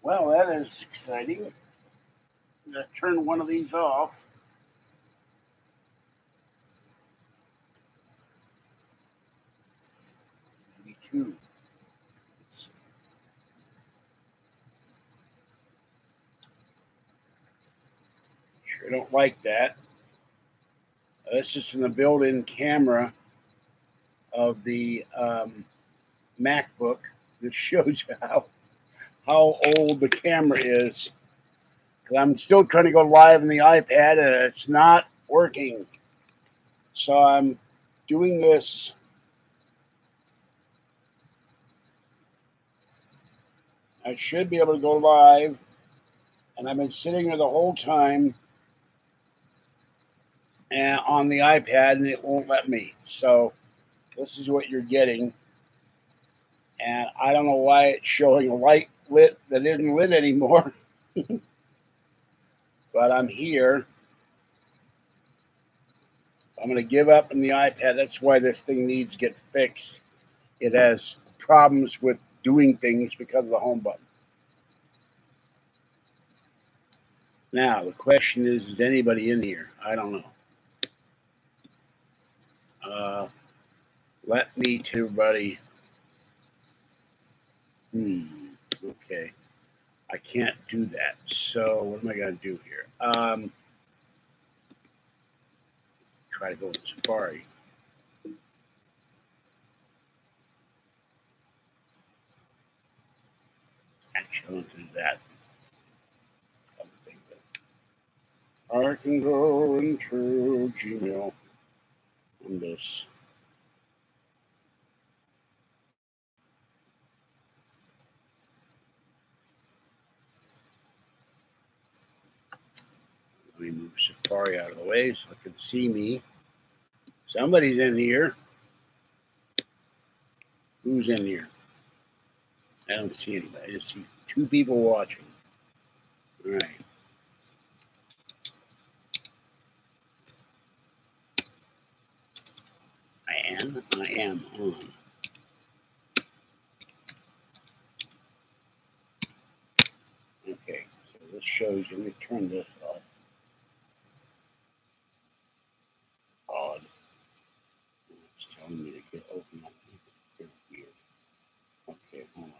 Well, that is exciting. I'm going to turn one of these off. Maybe two. Sure don't like that. This is from the built-in camera of the MacBook. This shows you how old the camera is. Because I'm still trying to go live on the iPad and it's not working. So I'm doing this. I should be able to go live. And I've been sitting there the whole time and on the iPad and it won't let me. So this is what you're getting. And I don't know why it's showing a light lit that isn't lit anymore. But I'm here. I'm going to give up on the iPad. That's why this thing needs to get fixed. It has problems with doing things because of the home button. Now, the question is anybody in here? I don't know. Let me to everybody. Okay. I can't do that. So what am I going to do here? Try to go in Safari. Actually, I won't do that. I can go into Gmail on this. Let me move Safari out of the way so I can see me. Somebody's in here. Who's in here? I don't see anybody. I just see two people watching. All right. I am on. Okay, so this shows you. Let me turn this off. Odd. It's telling me to get open up. It's weird. Okay, hold on.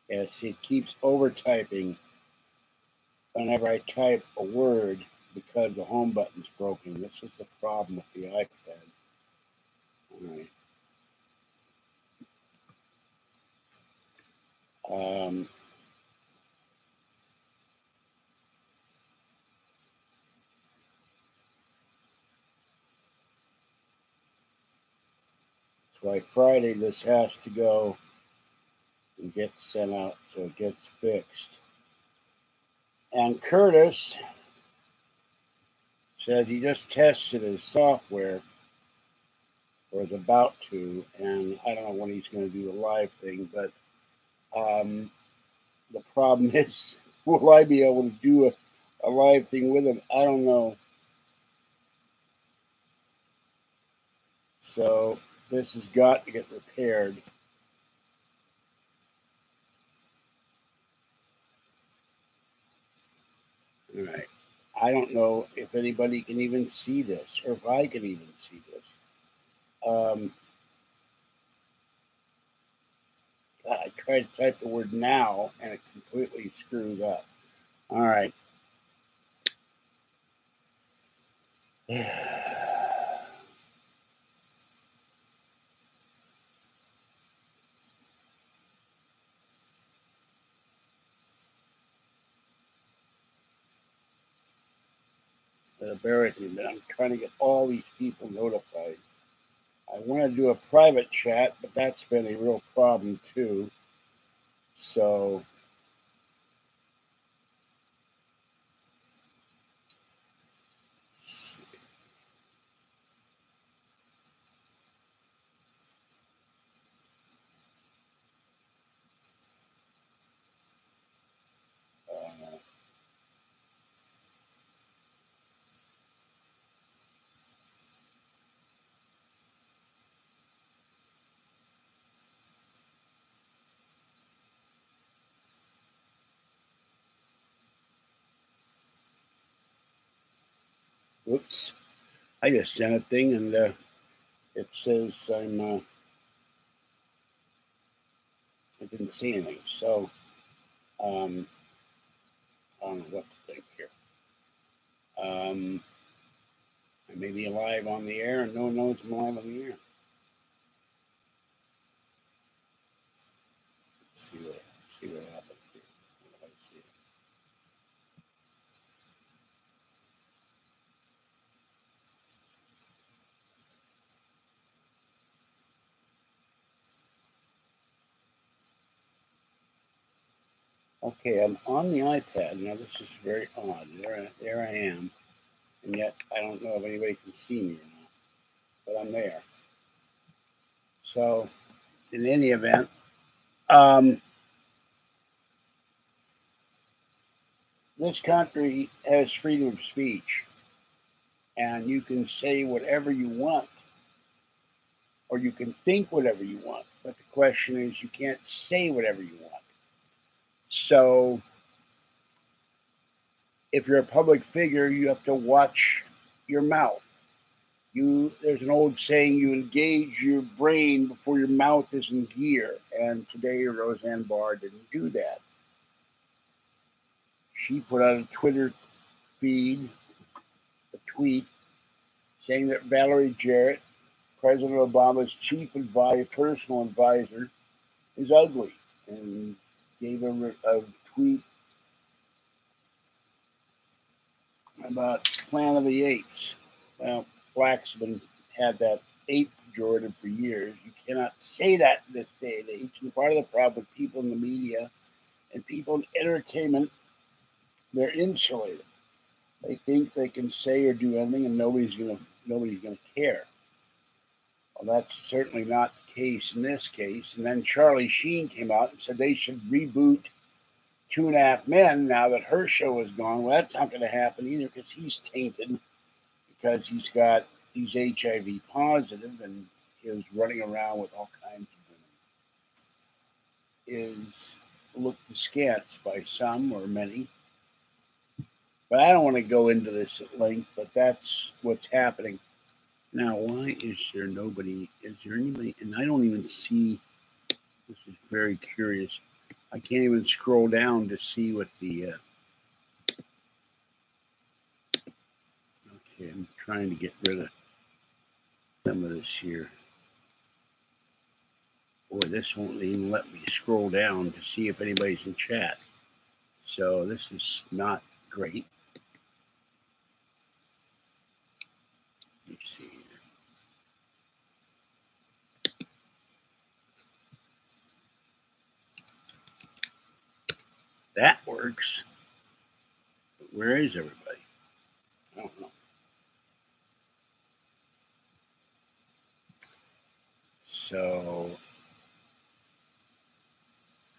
Yeah, see, it keeps overtyping whenever I type a word because the home button's broken. This is the problem with the iPad. All right. That's why Friday this has to go and get sent out so it gets fixed. And Curtis said he just tested his software or is about to, and I don't know when he's going to do a live thing, but the problem is, will I be able to do a live thing with him? I don't know. So this has got to get repaired. All right. I don't know if anybody can even see this or if I can even see this. I tried to type the word now and it completely screws up. All right. Bear with me, but I'm trying to get all these people notified. I want to do a private chat, but that's been a real problem too. So Whoops. I just sent a thing and it says I didn't see anything. So I don't know what to think here. I may be live on the air and no one knows I'm live on the air. Let's see what happens here. What do I see? Okay, I'm on the iPad. Now this is very odd. There I am, and yet I don't know if anybody can see me or not, but I'm there. So, in any event, this country has freedom of speech, and you can say whatever you want, or you can think whatever you want. But the question is, you can't say whatever you want. So, if you're a public figure, you have to watch your mouth. There's an old saying, you engage your brain before your mouth is in gear. And today Roseanne Barr didn't do that. She put out a Twitter feed, a tweet, saying that Valerie Jarrett, President Obama's chief personal advisor, is ugly, and gave a tweet about Plan of the Apes. Well, blacks have had that ape pejorative for years. You cannot say that in this day and age. And part of the problem with people in the media and people in entertainment, they're insulated. They think they can say or do anything, and nobody's gonna care. Well, that's certainly not the case in this case. And then Charlie Sheen came out and said they should reboot Two and a Half Men now that her show is gone. Well, that's not going to happen either because he's tainted because he's HIV positive and is running around with all kinds of women. Is looked askance by some or many. But I don't want to go into this at length, but that's what's happening. Now, why is there nobody? Is there anybody? And I don't even see. This is very curious. I can't even scroll down to see what the. Okay, I'm trying to get rid of some of this here. Boy, this won't even let me scroll down to see if anybody's in chat. So this is not great. Let me see here. That works. But where is everybody? I don't know. So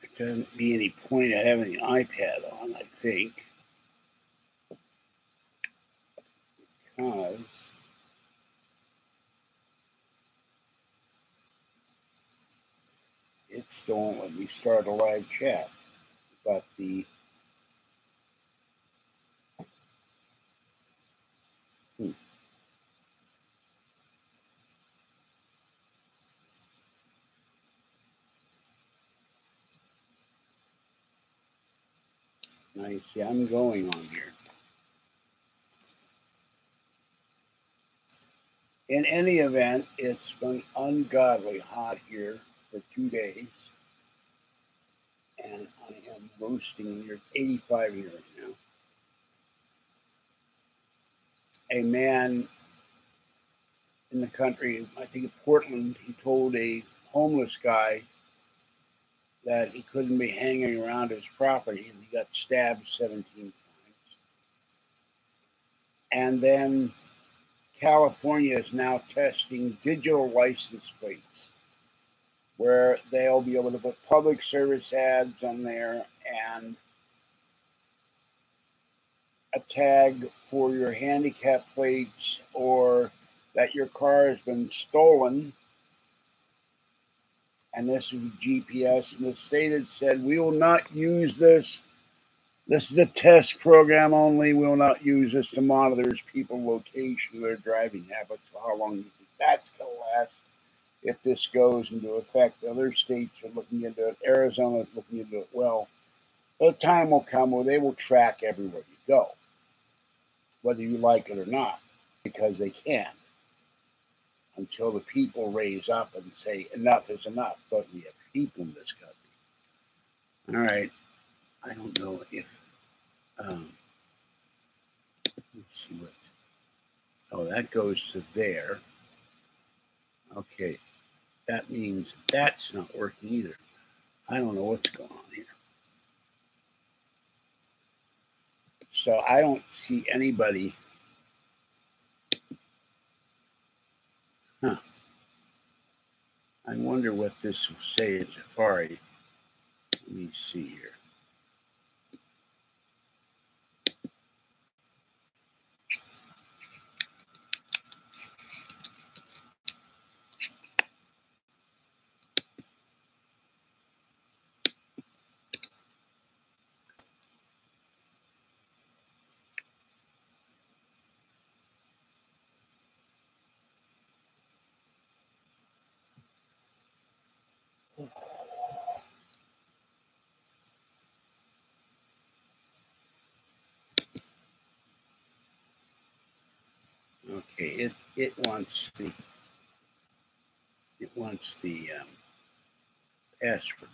there doesn't be any point of having the iPad on, I think. Because it still won't let me start a live chat. But I see I'm going on here. In any event, it's been ungodly hot here for 2 days. And I am roasting here. It's 85 here right now. A man in the country, I think in Portland, he told a homeless guy that he couldn't be hanging around his property, and he got stabbed 17 times. And then California is now testing digital license plates where they'll be able to put public service ads on there and a tag for your handicap plates or that your car has been stolen. And this is GPS. And the state had said, we will not use this This is a test program only. We will not use this to monitor people's location, their driving habits, for how long you think that's going to last. If this goes into effect, other states are looking into it. Arizona is looking into it. Well, the time will come where they will track everywhere you go, whether you like it or not, because they can, until the people raise up and say enough is enough. But we have people in this country. All right. I don't know if let's see what. Oh, that goes to there. Okay, that means that's not working either. I don't know what's going on here. So I don't see anybody. Huh. I wonder what this will say in Safari. Let me see here. Okay, it wants the password.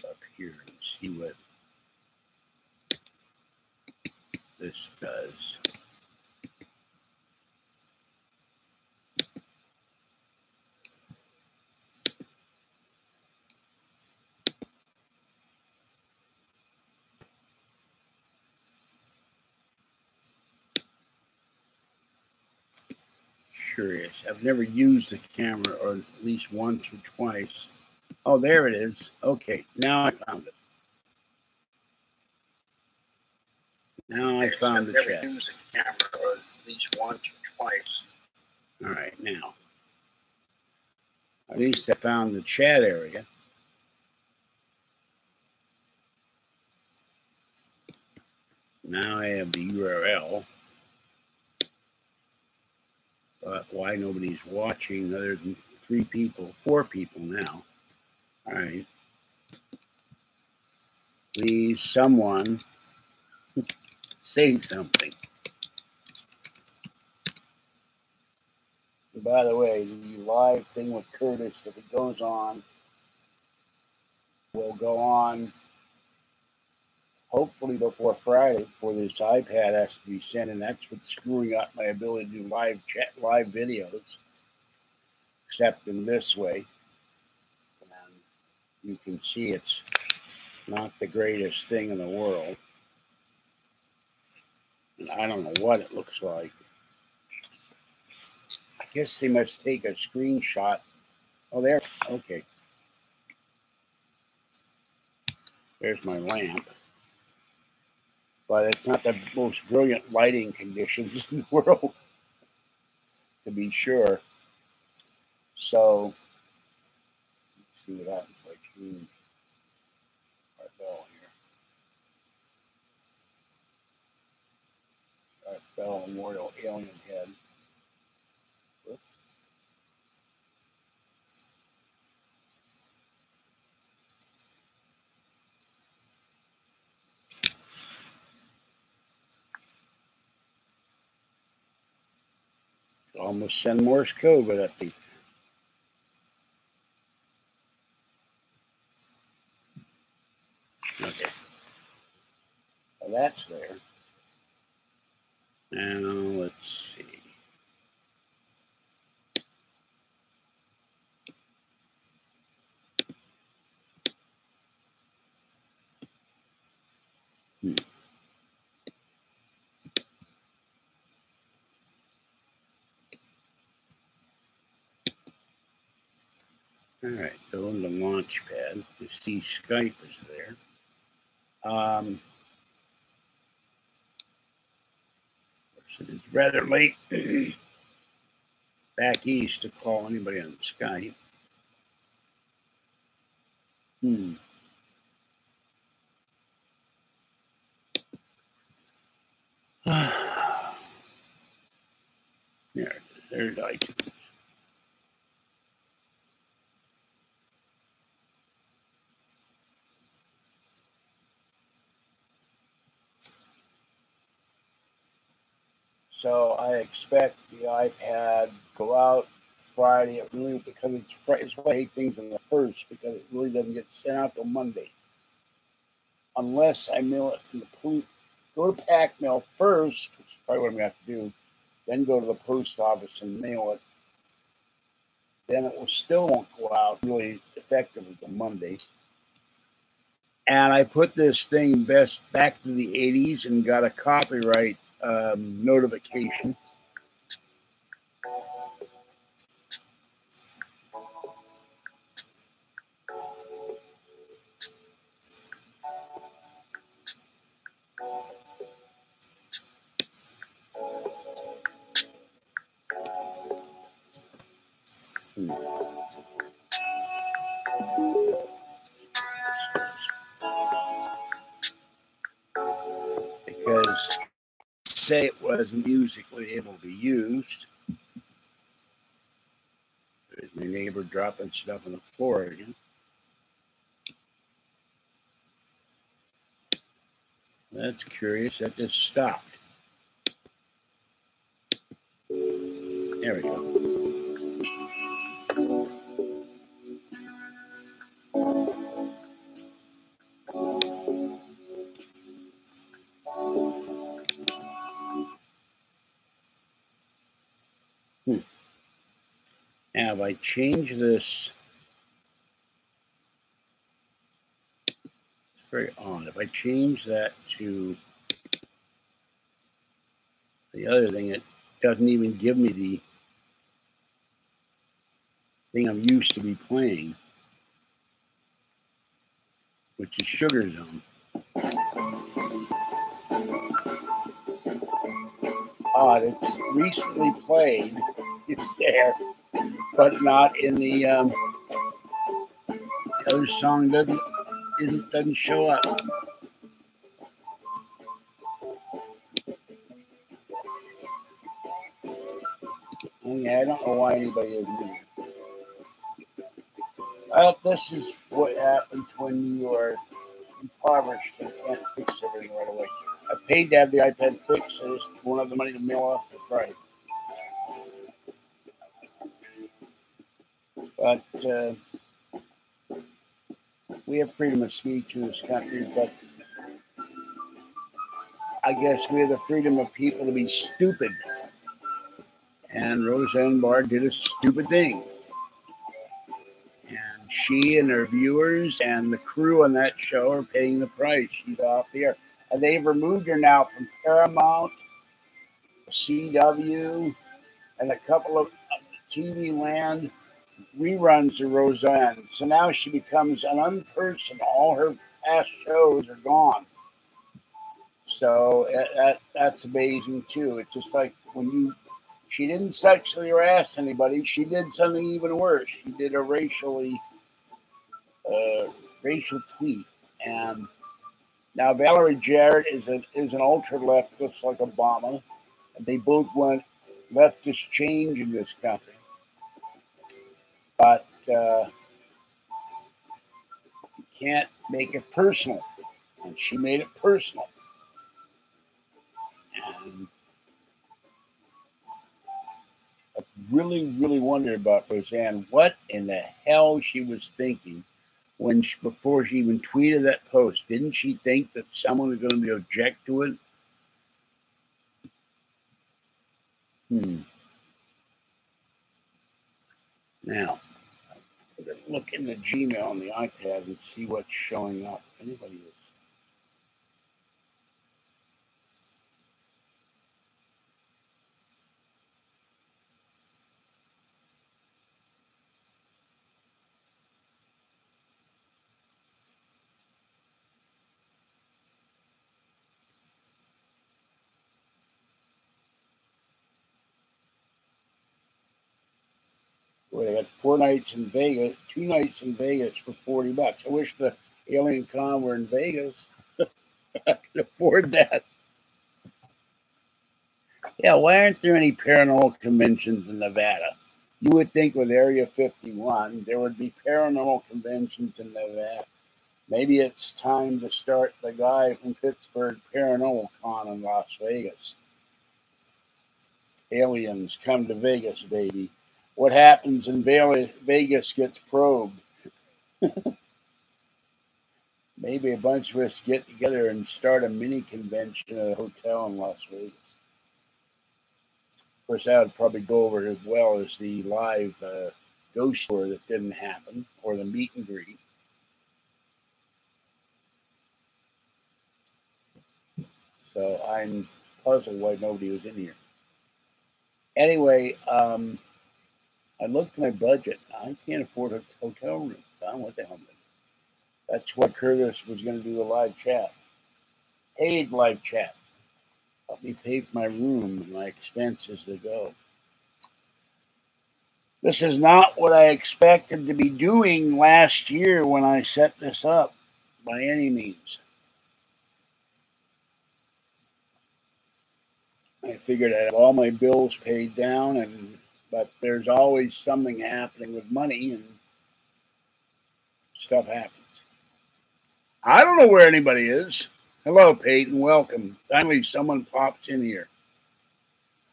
Up here and see what this does. Curious. I've never used the camera, or at least once or twice. Oh, there it is. Okay, now I found it. Now I found the chat. I've never used the camera, or at least once or twice. All right, now. At least I found the chat area. Now I have the URL. But why nobody's watching other than 4 people now. All right. Please, someone say something. And by the way, the live thing with Curtis, if it goes on, will go on hopefully before Friday, before this iPad has to be sent, and that's what's screwing up my ability to do live videos, except in this way. And you can see it's not the greatest thing in the world. And I don't know what it looks like. I guess they must take a screenshot. Oh, there. Okay. There's my lamp. But it's not the most brilliant lighting conditions in the world, to be sure. So, let's see what happens if I change our bell here. Our bell Memorial Alien Head. Whoops. Almost send Morse code with that thing. Okay. Well, that's there. Now, let's see. All right, go into Launchpad. You see Skype is there. It is rather late back east to call anybody on Skype. There's iTunes. So I expect the iPad go out Friday. It really, because it's Friday, it's why I hate things on the first, because it really doesn't get sent out till Monday, unless I mail it from the post. Go to pack mail first, which is probably what I'm gonna have to do. Then go to the post office and mail it. Then it will still won't go out really effectively till Monday. And I put this thing best back to the 80s and got a copyright notification. Because say it wasn't musically able to be used. There's my neighbor dropping stuff on the floor again. That's curious. That just stopped. There we go. Now, if I change this, it's very odd. If I change that to the other thing, it doesn't even give me the thing I'm used to be playing, which is Sugar Zone. Odd. It's recently played. It's there, but not in the other song. Doesn't show up. Yeah, I don't know why anybody is doing it. Well, this is what happens when you are impoverished and can't fix everything right away. I paid to have the iPad fixed. I just won't have the money to mail off the price. But we have freedom of speech in this country, but I guess we have the freedom of people to be stupid. And Roseanne Barr did a stupid thing. And she and her viewers and the crew on that show are paying the price. She's off the air. And they've removed her now from Paramount, CW, and a couple of TV Land reruns of Roseanne. So now she becomes an unperson. All her past shows are gone. So that's amazing too. It's just like she didn't sexually harass anybody. She did something even worse. She did a racial tweet. And now Valerie Jarrett is an ultra leftist like Obama. And they both want leftist change in this country. But you can't make it personal. And she made it personal. And I really, really wonder about Roseanne, what in the hell she was thinking before she even tweeted that post. Didn't she think that someone was going to object to it? Now, I'm going to look in the Gmail on the iPad and see what's showing up. If anybody is. Boy, they got 4 nights in Vegas, 2 nights in Vegas for $40. I wish the Alien Con were in Vegas. I could afford that. Yeah, why aren't there any paranormal conventions in Nevada? You would think with Area 51 there would be paranormal conventions in Nevada. Maybe it's time to start the guy from Pittsburgh Paranormal Con in Las Vegas. Aliens come to Vegas, baby. What happens in Vegas gets probed. Maybe a bunch of us get together and start a mini convention at a hotel in Las Vegas. Of course, that would probably go over as well as the live ghost tour that didn't happen, or the meet and greet. So I'm puzzled why nobody was in here. Anyway, I looked at my budget. I can't afford a hotel room. What the hell? That's why Curtis was going to do a live chat. Paid live chat. Help me pay for my room and my expenses to go. This is not what I expected to be doing last year when I set this up, by any means. I figured I'd have all my bills paid down, but there's always something happening with money, and stuff happens. I don't know where anybody is. Hello, Peyton. Welcome. Finally, someone pops in here.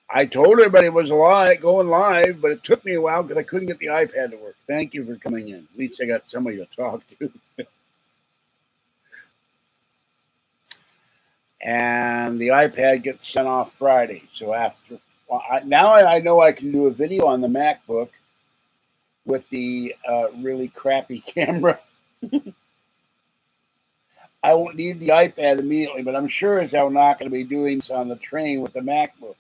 I told everybody it was going live, but it took me a while because I couldn't get the iPad to work. Thank you for coming in. At least I got somebody to talk to. And the iPad gets sent off Friday. So now I know I can do a video on the MacBook with the really crappy camera. I won't need the iPad immediately, but I'm sure as hell not going to be doing this on the train with the MacBook.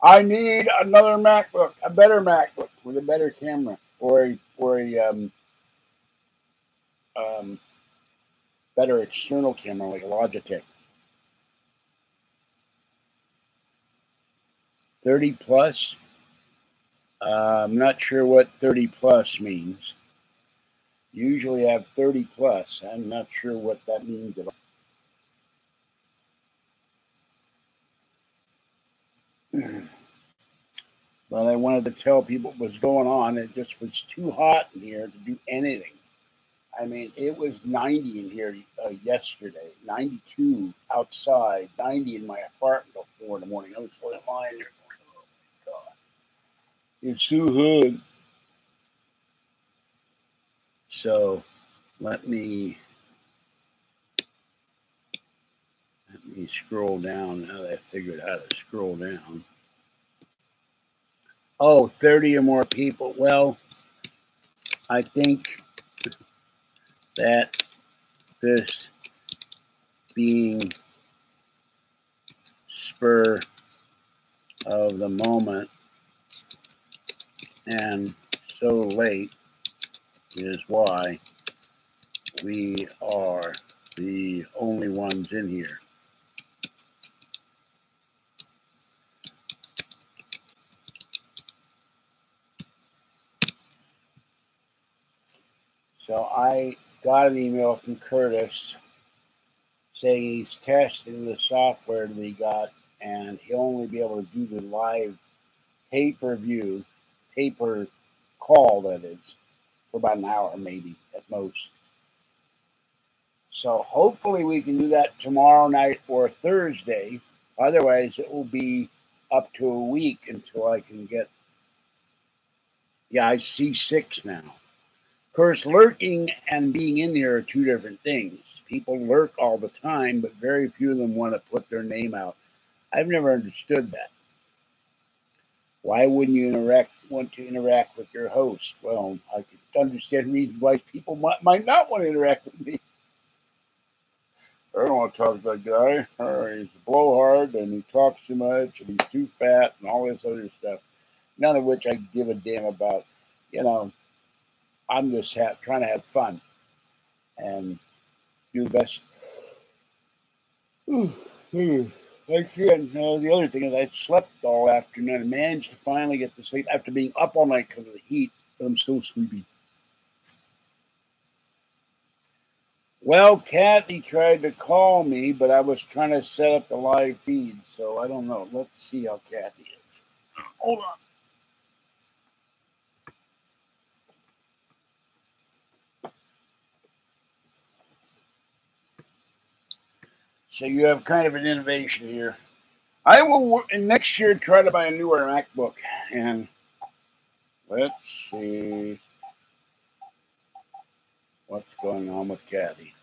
I need another MacBook, a better MacBook with a better camera, or a better external camera like a Logitech. 30 plus. I'm not sure what 30 plus means. Usually I have 30 plus. I'm not sure what that means at all. But I wanted to tell people what was going on. It just was too hot in here to do anything. I mean, it was 90 in here yesterday, 92 outside, 90 in my apartment till 4 in the morning. I was lying there going, oh my God, it's too hot. So let me scroll down now that I figured out how to scroll down. Oh, 30 or more people. Well, I think that this being spur of the moment and so late is why we are the only ones in here. So I got an email from Curtis saying he's testing the software that he got, and he'll only be able to do the live pay-per-view, paper call, that is, for about an hour maybe at most. So hopefully we can do that tomorrow night or Thursday. Otherwise, it will be up to a week until I can get. Yeah, I see 6 now. Of course, lurking and being in here are 2 different things. People lurk all the time, but very few of them want to put their name out. I've never understood that. Why wouldn't you want to interact with your host? Well, I could understand reasons why people might not want to interact with me. I don't want to talk to that guy. He's a blowhard, and he talks too much, and he's too fat, and all this other stuff. None of which I give a damn about. You know, I'm just trying to have fun and do the best. Again, the other thing is I slept all afternoon and managed to finally get to sleep after being up all night because of the heat, but I'm still sleepy. Well, Kathy tried to call me, but I was trying to set up the live feed, so I don't know. Let's see how Kathy is. Hold on. So you have kind of an innovation here. I will next year try to buy a newer MacBook, and let's see what's going on with Kathy.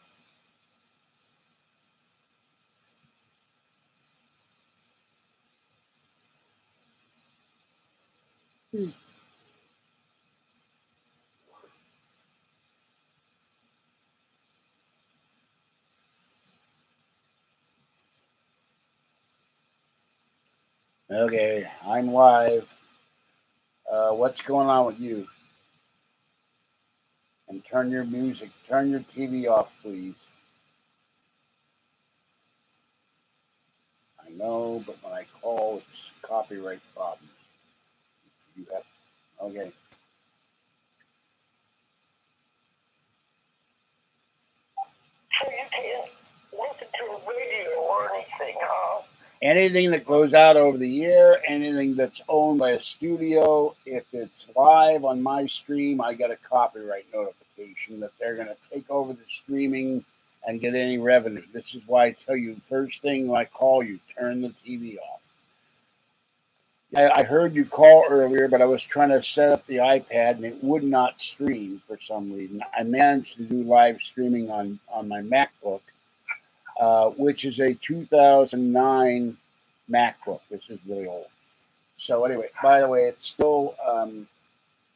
Okay, I'm live. What's going on with you? And turn your TV off, please. I know, but when I call, it's copyright problems. You have, okay. So you can't listen to a radio or anything, huh? Anything that goes out over the air, anything that's owned by a studio, if it's live on my stream, I get a copyright notification that they're going to take over the streaming and get any revenue. This is why I tell you, first thing when I call you, turn the TV off. I heard you call earlier, but I was trying to set up the iPad and it would not stream for some reason. I managed to do live streaming on my MacBook, which is a 2009 MacBook. This is really old. So anyway, by the way, it's still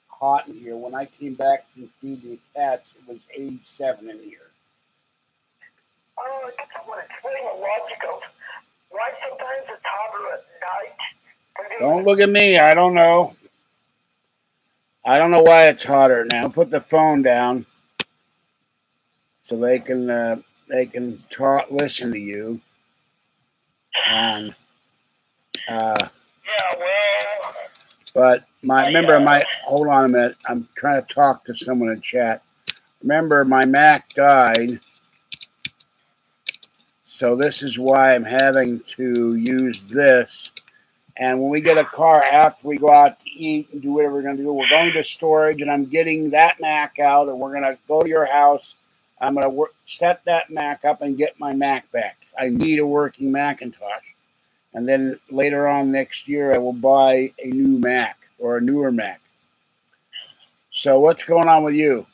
hot in here. When I came back from feeding the cats, it was 87 in here. Oh, I guess I want to explain the logic of why sometimes it's hotter at night. Don't look at me. I don't know. I don't know why it's hotter now. Put the phone down so they can talk, listen to you. And yeah, well. But hold on a minute. I'm trying to talk to someone in chat. Remember, my Mac died, so this is why I'm having to use this. And when we get a car after we go out to eat and do whatever we're going to do, we're going to storage, and I'm getting that Mac out, and we're going to go to your house. I'm going to set that Mac up and get my Mac back. I need a working Macintosh. And then later on next year, I will buy a new Mac or a newer Mac. So what's going on with you?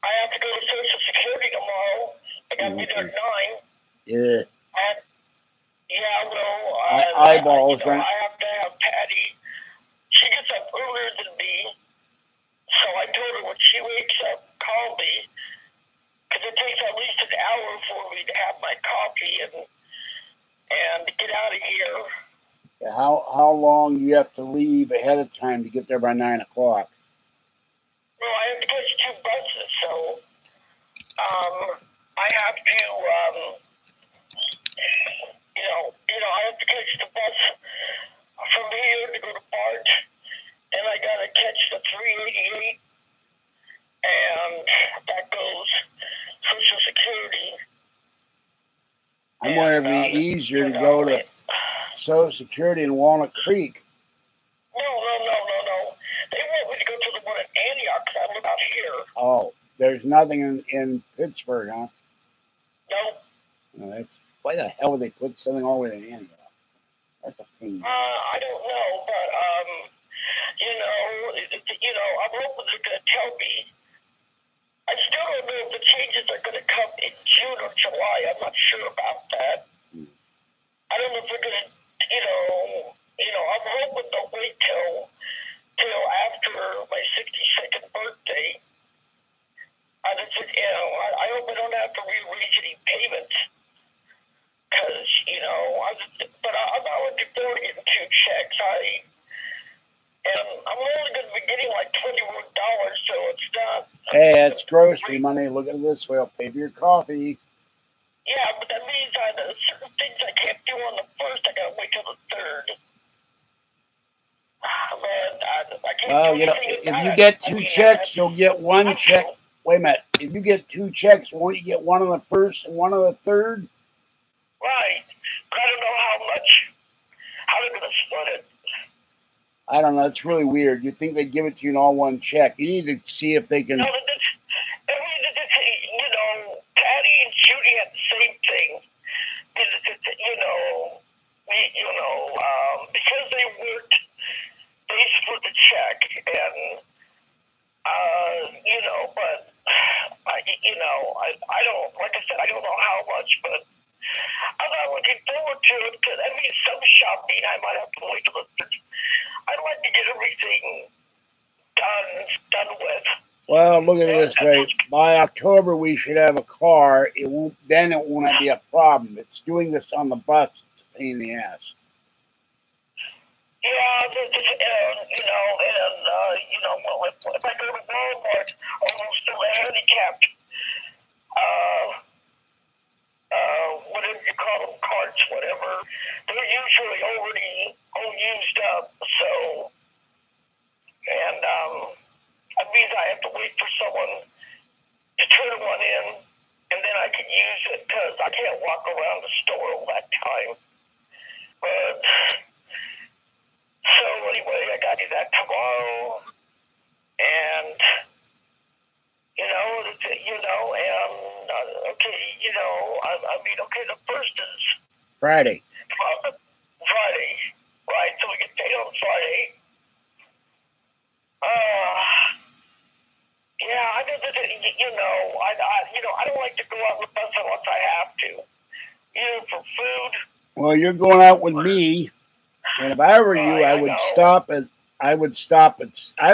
I have to go to Social Security tomorrow. I got to be there at 9. Yeah. Yeah, well, eyeballs, right? I have to have Patty. She gets up earlier than me, so I told her when she wakes up, call me, because it takes at least an hour for me to have my coffee and get out of here. Yeah, how long do you have to leave ahead of time to get there by 9 o'clock? Well, I have to catch 2 buses, so I have to. I have to catch the bus from here to go to Bart, and I gotta catch the 388, and that goes Social Security. I'm wondering if it'd be easier to go to Social Security in Walnut Creek. No. They want me to go to the one in Antioch because I live out here. Oh, there's nothing in Pittsburgh, huh? No. Why the hell would they put something all the way to Antioch? That's a pain. I don't know, but I'm hoping they're going to tell me. I still don't know if the changes are going to come in June or July. I'm not sure about that. I don't know if they're going to, I'm hoping they'll wait till after my 62nd birthday. I hope I don't have to rearrange any payments. Because, but I'm not looking forward to getting 2 checks. And I'm only going to be getting like $21, so it's not. Hey, that's grocery money. Look at it this way. I'll pay for your coffee. Yeah, but that means on certain things wait till the 3rd. But I can't Well, do you know, anything if about you it. get I 2 mean, checks, you'll get 1 up check. to. Wait a minute. If you get 2 checks, won't you get 1 on the 1st and 1 on the 3rd? Right. But I don't know how they're going to split it. I don't know. It's really weird. You think they'd give it to you in all 1 check. You need to see if they can. No, you know, Patty and Judy had the same thing. Because they worked, they split the check, and but I don't, like I said, I don't know how much, but I'm not looking forward to it because that means some shopping. I might have to wait till the 3rd. I'd like to get everything done with. Well, look at it this way. By October, we should have a car. It won't be a problem. It's doing this on the bus. It's a pain in the ass. Yeah, if I go to Walmart, almost still a handicapped, whatever you call them, carts, whatever, they're usually already all used up. So, and that means I have to wait for someone to turn one in, and then I can use it because I can't walk around the store all that time. But so anyway, I got to do that tomorrow, and okay, the 1st is Friday. Friday, right? So we get paid on Friday. Yeah, I don't like to go out with us unless I have to, either for food. Well, you're going out with me, and if I were you, I would stop at. I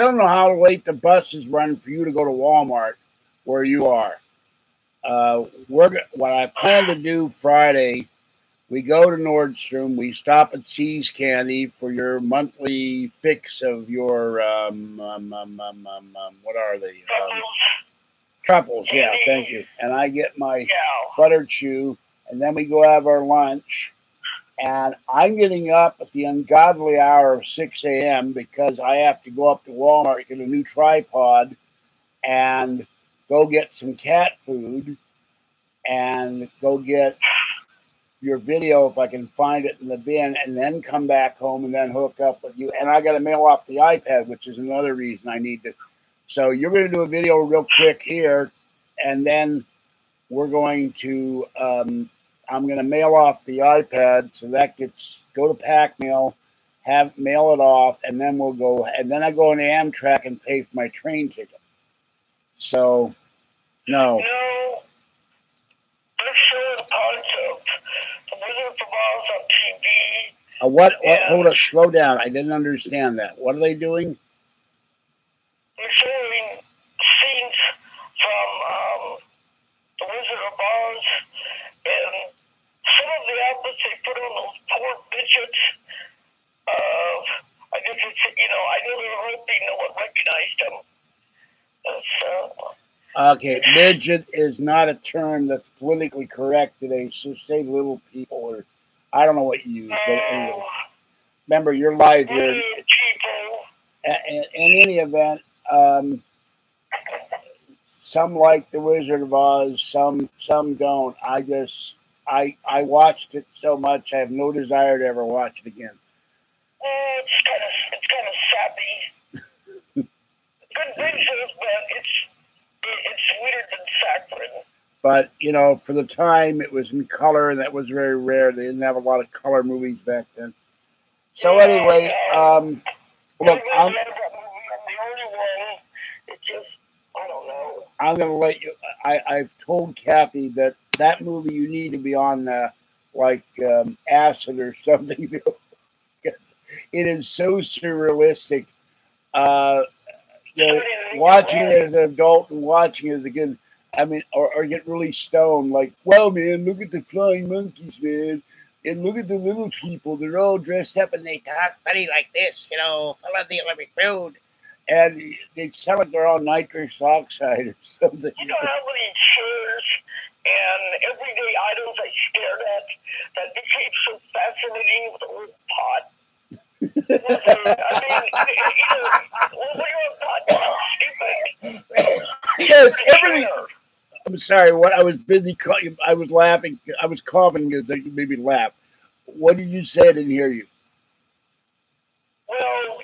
don't know how late the buses run for you to go to Walmart where you are. What I plan to do Friday, we go to Nordstrom. We stop at See's Candy for your monthly fix of your what are they? Truffles. Yeah, thank you. And I get my buttered chew, and then we go have our lunch. And I'm getting up at the ungodly hour of 6 a.m. because I have to go up to Walmart, get a new tripod, and go get some cat food, and go get your video if I can find it in the bin, and then come back home and then hook up with you. And I got to mail off the iPad, which is another reason I need to. So you're going to do a video real quick here, and then we're going to. I'm going to mail off the iPad, so that go to Pack Mail, mail it off, and then we'll go. And then I go on the Amtrak and pay for my train ticket. So, no. They're showing parts of the Wizard of Oz on TV. What? Hold up, slow down. I didn't understand that. What are they doing? They're showing scenes from the Wizard of Oz, and some of the outfits they put on those poor bitches. I guess I know they were hoping no one recognized them. Okay, midget is not a term that's politically correct today. So say little people, or I don't know what you use, but anyway. Remember, you're live here. In any event, some like the Wizard of Oz, some don't. I watched it so much, I have no desire to ever watch it again. It's kind of sappy. Good pictures, but it's weirder than saccharine. But for the time, it was in color, and that was very rare. They didn't have a lot of color movies back then. So anyway, look, I'm going to let you. I've told Kathy that movie you need to be on acid or something. Because it is so surrealistic. Watching it as an adult and watching it as a kid, or get really stoned. Like, well, man, look at the flying monkeys, man. And look at the little people. They're all dressed up and they talk funny like this, full of the Olympic food. And they sound like they're on nitrous oxide or something. You know how many chairs and everyday items I stared at that became so fascinating with the old pot. I mean, when you're on pot, you're so stupid. Yes, everything. I'm sorry. What I was busy. I was laughing. I was coughing because you made me laugh. What did you say? I didn't hear you. Well,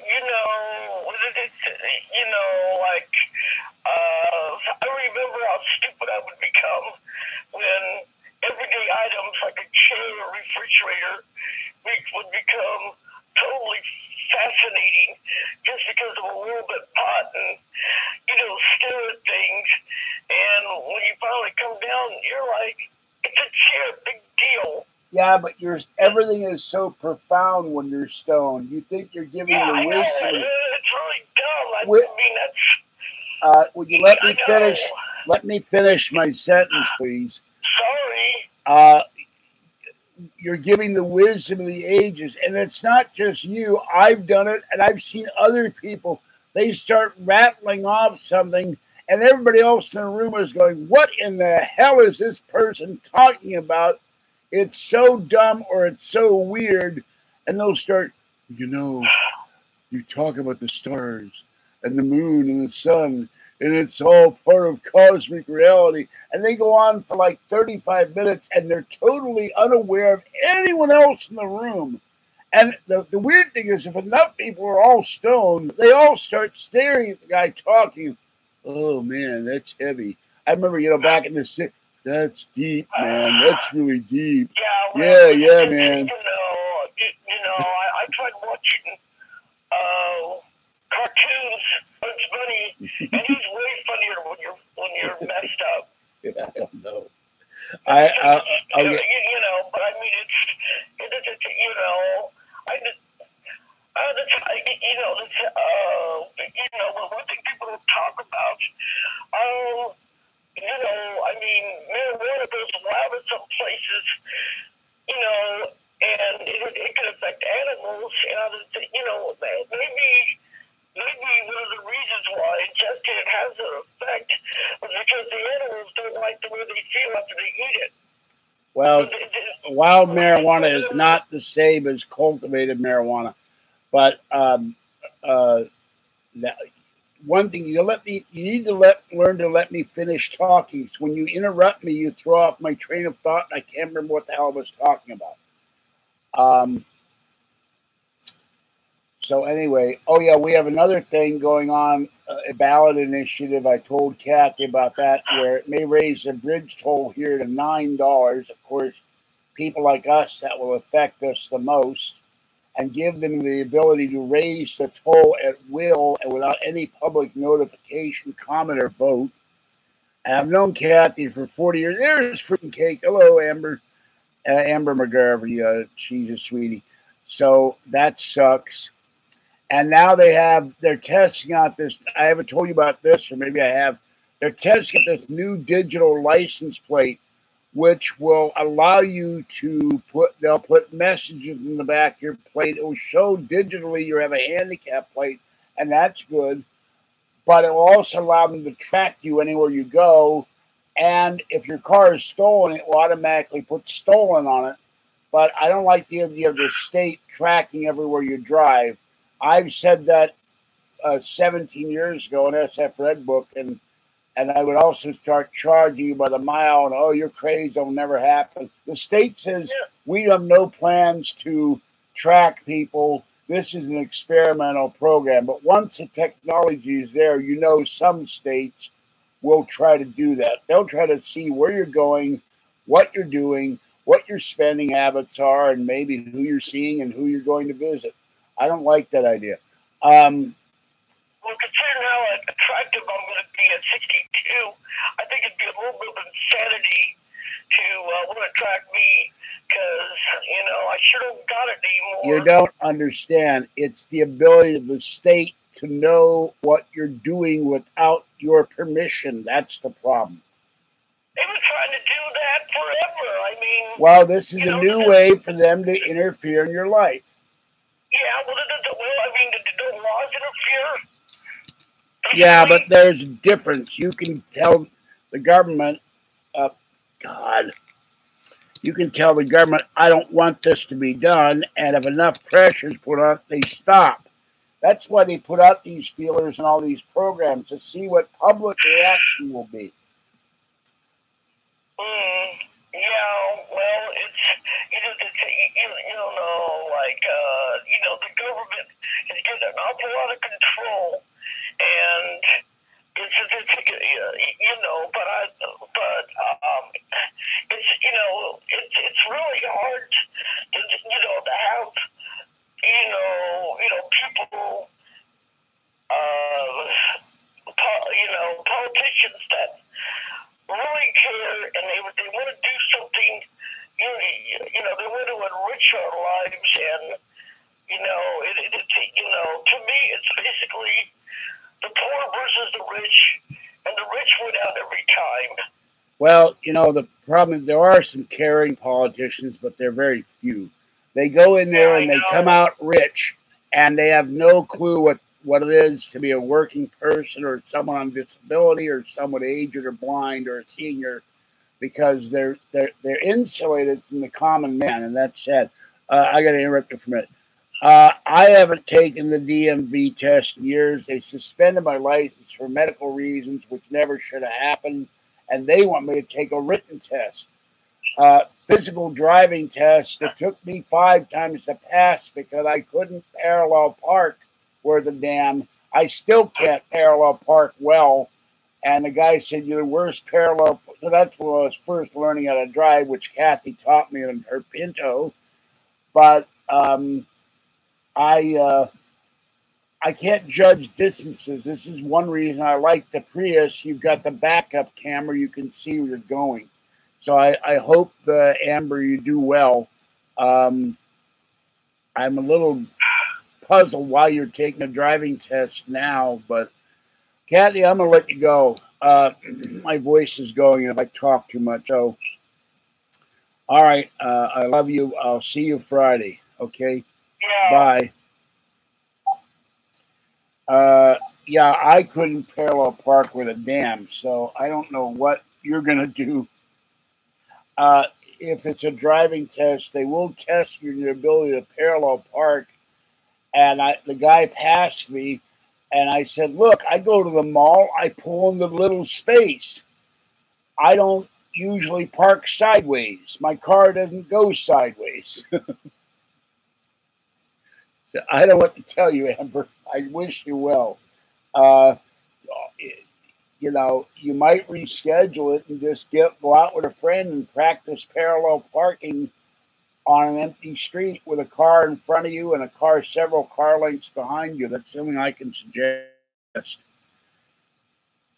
like, I remember how stupid I would become when everyday items like a chair or refrigerator would become totally fascinating just because of a little bit of pot and, stare at things. And when you finally come down, you're like, it's a chair, big deal. Yeah, but everything is so profound when you're stoned. You think you're giving the wisdom. It's really dumb. Would you let me finish? Let me finish my sentence, please. Sorry. You're giving the wisdom of the ages, and it's not just you. I've done it, and I've seen other people. They start rattling off something, and everybody else in the room is going, "What in the hell is this person talking about? It's so dumb or it's so weird." And they'll start, you talk about the stars and the moon and the sun, and it's all part of cosmic reality. And they go on for like 35 minutes, and they're totally unaware of anyone else in the room. And the weird thing is, if enough people are all stoned, they all start staring at the guy talking. Oh, man, that's heavy. I remember, back in the 60s, that's deep, man. That's really deep. Yeah, man. I tried watching cartoons. It's funny, and he's way funnier when you're messed up. Yeah, I don't know. But I mean, one thing people don't talk about. Marijuana goes wild in some places, and it can affect animals. Maybe one of the reasons why ingesting it has an effect is because the animals don't like the way they feel after they eat it. Well, wild marijuana is not the same as cultivated marijuana, but one thing you need to learn to let me finish talking. So when you interrupt me, you throw off my train of thought, and I can't remember what the hell I was talking about. So anyway, we have another thing going on, a ballot initiative. I told Kathy about that, where it may raise the bridge toll here to $9. Of course, people like us, that will affect us the most, and give them the ability to raise the toll at will and without any public notification, comment, or vote. And I've known Kathy for 40 years. There's freaking cake. Hello, Amber. Amber McGarvey. She's a sweetie. So that sucks. And now they're testing out this. I haven't told you about this, or maybe I have. They're testing this new digital license plate, which will allow you to they'll put messages in the back of your plate. It will show digitally you have a handicap plate, and that's good. But it will also allow them to track you anywhere you go. And if your car is stolen, it will automatically put stolen on it. But I don't like the idea of the state tracking everywhere you drive. I've said that 17 years ago in SF Red Book, and I would also start charging you by the mile, and you're crazy, it'll never happen. The state says we have no plans to track people. This is an experimental program. But once the technology is there, some states will try to do that. They'll try to see where you're going, what you're doing, what your spending habits are, and maybe who you're seeing and who you're going to visit. I don't like that idea. Well, considering how attractive I'm going to be at 62, I think it'd be a little bit of insanity to want to track me because, I sure don't got it anymore. You don't understand. It's the ability of the state to know what you're doing without your permission. That's the problem. They've been trying to do that forever. Well, this is a new way for them to interfere in your life. Yeah, well, did the laws interfere? Yeah, but there's a difference. You can tell the government, God. You can tell the government, I don't want this to be done, and if enough pressure is put on it, they stop. That's why they put out these feelers and all these programs, to see what public reaction will be. Yeah, well, it's, you know, like, the government is getting an awful lot of control, and but it's really hard to have, people, politicians that really care, and they want to do something, they want to enrich our lives, and, to me, it's basically the poor versus the rich, and the rich win out every time. Well, the problem, there are some caring politicians, but they're very few. They go in there and they come out rich, and they have no clue what it is to be a working person, or someone on disability, or someone aged or blind or a senior, because they're insulated from the common man, and that's sad. I got to interrupt you for a minute. I haven't taken the DMV test in years. They suspended my license for medical reasons, which never should have happened, and they want me to take a written test. Physical driving test, it took me 5 times to pass because I couldn't parallel park where the damn, I still can't parallel park well. And the guy said, you're the worst parallel. So that's when I was first learning how to drive, which Kathy taught me in her Pinto. But I can't judge distances. This is one reason I like the Prius. You've got the backup camera. You can see where you're going. So I hope, Amber, you do well. I'm a little puzzled why you're taking a driving test now, but Kathy, I'm going to let you go. My voice is going if I talk too much. So, all right. I love you. I'll see you Friday. Okay? Yeah. Bye. Yeah, I couldn't parallel park with a dam, so I don't know what you're going to do. If it's a driving test, they will test your ability to parallel park. And the guy passed me, and I said, look, I go to the mall, I pull in the little space. I don't usually park sideways. My car doesn't go sideways. I don't know what to tell you, Amber. I wish you well. You might reschedule it and just go out with a friend and practice parallel parking on an empty street with a car in front of you and a car several car lengths behind you. That's something I can suggest.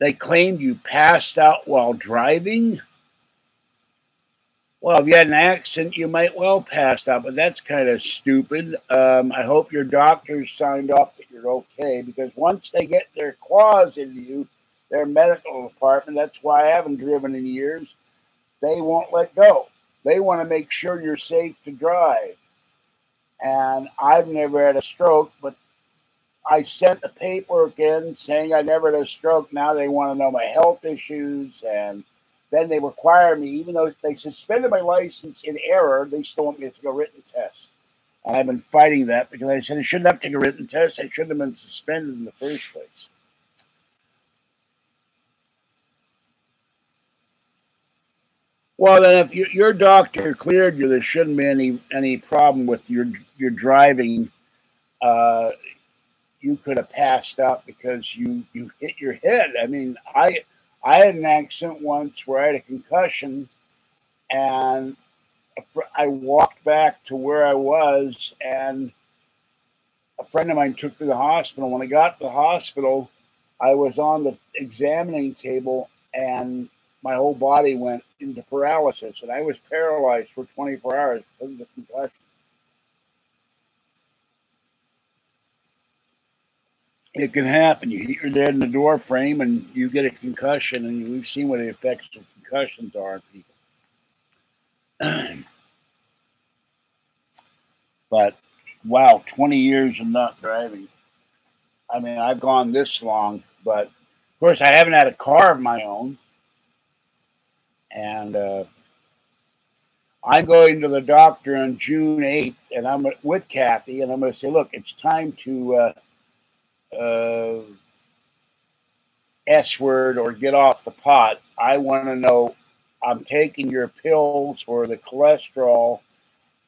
They claimed you passed out while driving. Well, if you had an accident, you might well pass out, but that's kind of stupid. I hope your doctors signed off that you're okay, because once they get their claws into you, their medical department, that's why I haven't driven in years, they won't let go. They want to make sure you're safe to drive. And I've never had a stroke, but I sent the paperwork in saying I never had a stroke. Now they want to know my health issues, and then they require me, even though they suspended my license in error, they still want me to take a written test. And I've been fighting that because I said I shouldn't have to take a written test. I shouldn't have been suspended in the first place. Well, then, if your doctor cleared you, there shouldn't be any problem with your driving. You could have passed out because you hit your head. I mean, I had an accident once where I had a concussion, and I walked back to where I was, and a friend of mine took me to the hospital. When I got to the hospital, I was on the examining table, and my whole body went into paralysis, and I was paralyzed for 24 hours because of the concussion. It can happen. You hit your head in the door frame, and you get a concussion, and we've seen what the effects of concussions are on people. But, wow, 20 years of not driving. I mean, I've gone this long, but, of course, I haven't had a car of my own. And I'm going to the doctor on June 8th, and I'm with Kathy, and I'm going to say, look, it's time to S word or get off the pot. I want to know, I'm taking your pills for the cholesterol,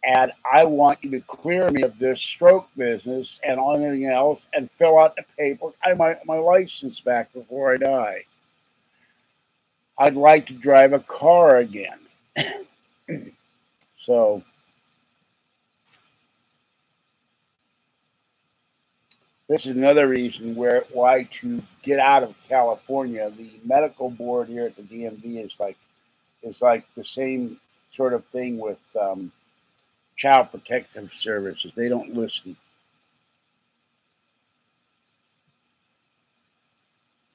and I want you to clear me of this stroke business and anything else and fill out the paper. I want my license back before I die. I'd like to drive a car again. So this is another reason why to get out of California. The medical board here at the DMV is like the same sort of thing with Child Protective Services. They don't listen.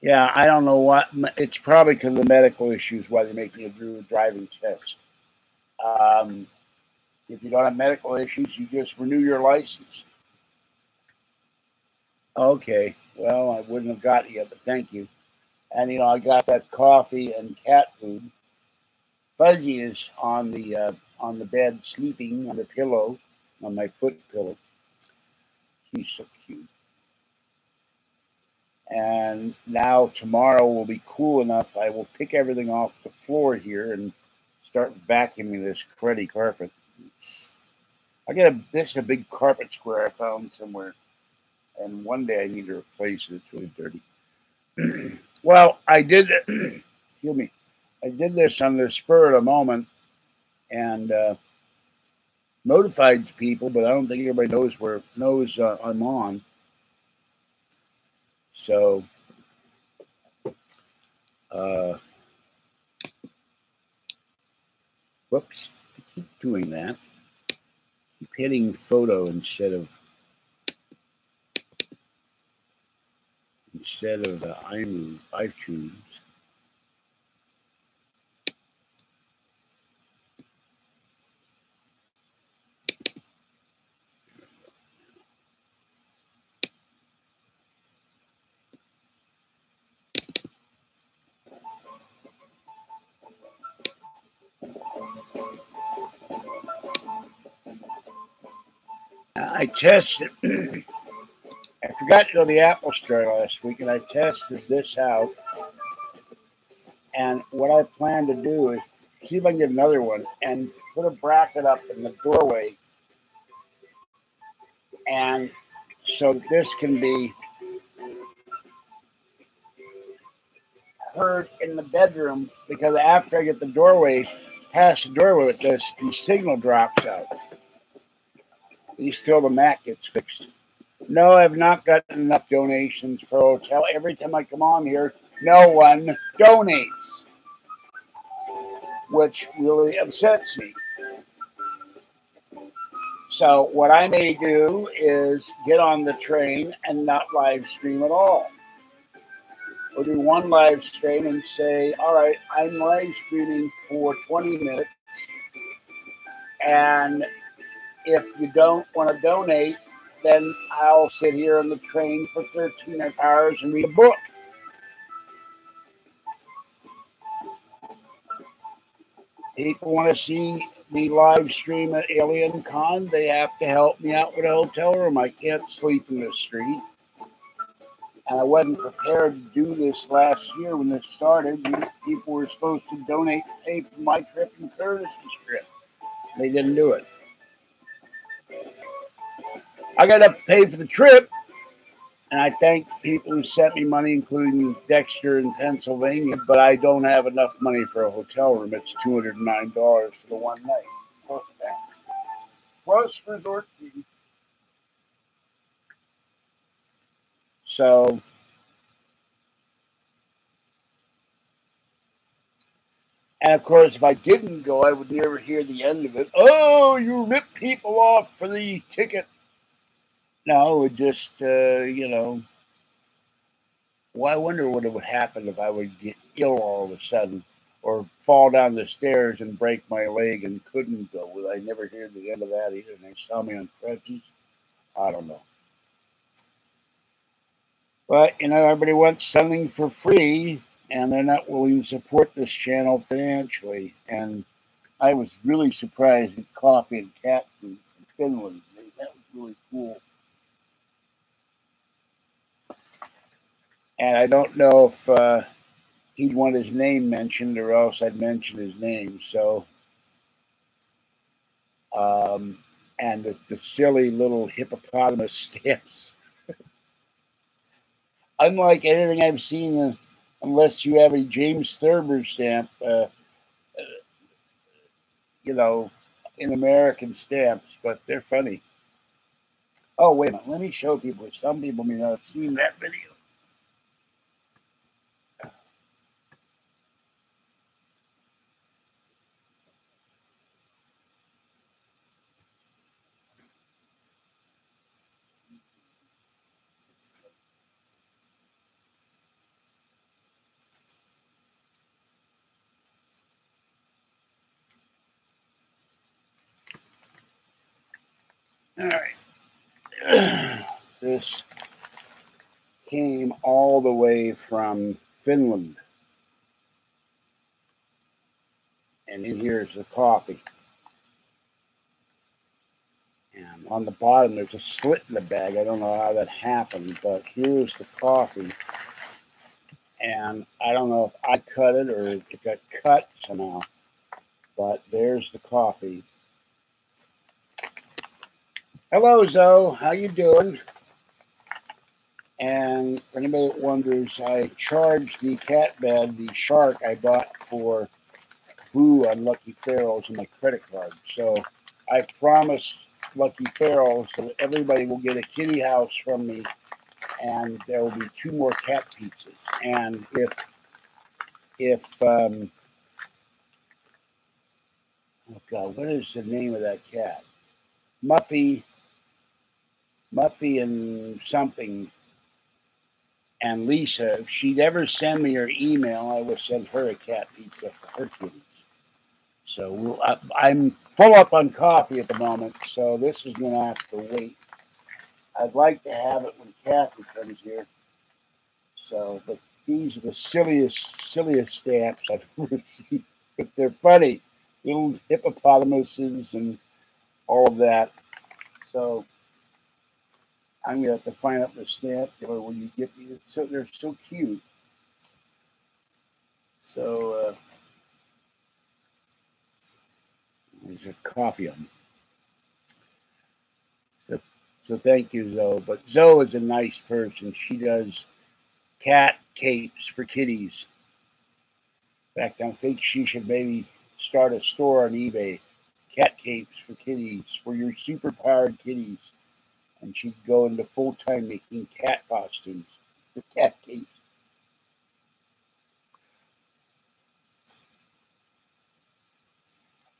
Yeah, I don't know what. It's probably because of the medical issues why they make me do a driving test. If you don't have medical issues, you just renew your license. Okay, well, I wouldn't have got it yet, but thank you. And I got that coffee and cat food. Fuzzy is on the bed sleeping on the pillow, on my foot pillow. She's so cute. And now tomorrow will be cool enough. I will pick everything off the floor here and start vacuuming this cruddy carpet. This is a big carpet square I found somewhere, and one day I need to replace it. It's really dirty. Well, I did. Excuse me. I did this on the spur of the moment, and notified people, but I don't think everybody knows I'm on. So, whoops! I keep doing that. Keep hitting photo instead of iTunes. I tested. I forgot to go to the Apple Store last week, and I tested this out. And what I plan to do is see if I can get another one and put a bracket up in the doorway, and so this can be heard in the bedroom. Because after I get the doorway, past the doorway with this, the signal drops out. At least till the Mac gets fixed. No, I've not gotten enough donations for a hotel. Every time I come on here, no one donates, which really upsets me. So what I may do is get on the train and not live stream at all. Or do one live stream and say, all right, I'm live streaming for 20 minutes. And if you don't want to donate, then I'll sit here on the train for 13 hours and read a book. People want to see the live stream at Alien Con, they have to help me out with a hotel room. I can't sleep in the street. And I wasn't prepared to do this last year when this started. People were supposed to donate to pay for my trip and Curtis's trip. They didn't do it. I got enough to pay for the trip, and I thank people who sent me money, including Dexter in Pennsylvania, but I don't have enough money for a hotel room. It's $209 for the one night. Plus resort fee. So, and of course, if I didn't go, I would never hear the end of it. Oh, you rip people off for the ticket. No, it would just, well, I wonder what would happen if I would get ill all of a sudden or fall down the stairs and break my leg and couldn't go. Would I never hear the end of that either? And they saw me on crutches. I don't know. But, everybody wants something for free. and they're not willing to support this channel financially. And I was really surprised at Coffee and Cat Food from Finland. That was really cool. And I don't know if he'd want his name mentioned, or else I'd mention his name. So, and the silly little hippopotamus stamps. Unlike anything I've seen, unless you have a James Thurber stamp, you know, in American stamps, but they're funny. Oh, wait a minute. Let me show people. Some people may not have seen that video. All right. This came all the way from Finland. And in here's the coffee. And on the bottom, there's a slit in the bag. I don't know how that happened, but here's the coffee. And I don't know if I cut it or it got cut somehow, but there's the coffee. Hello, Zoe. How you doing? And for anybody that wonders, I charged the cat bed, the shark I bought for Boo on Lucky Ferals on my credit card. So I promised Lucky Ferals that everybody will get a kitty house from me, and there will be 2 more cat pizzas. And if oh God, what is the name of that cat? Muffy and something. And Lisa, if she'd ever send me her email, I would send her a cat pizza for her kitties. So I'm full up on coffee at the moment, so this is going to have to wait. I'd like to have it when Kathy comes here. So, but these are the silliest stamps I've ever seen. But they're funny. Little hippopotamuses and all of that. So I'm gonna have to find out the stamp dealer when you get these. So they're so cute. So there's a coffee on them. So thank you, Zoe. But Zoe is a nice person. She does cat capes for kitties. In fact, I think she should maybe start a store on eBay. Cat capes for kitties, for your super powered kitties. And she'd go into full time making cat costumes for cat capes.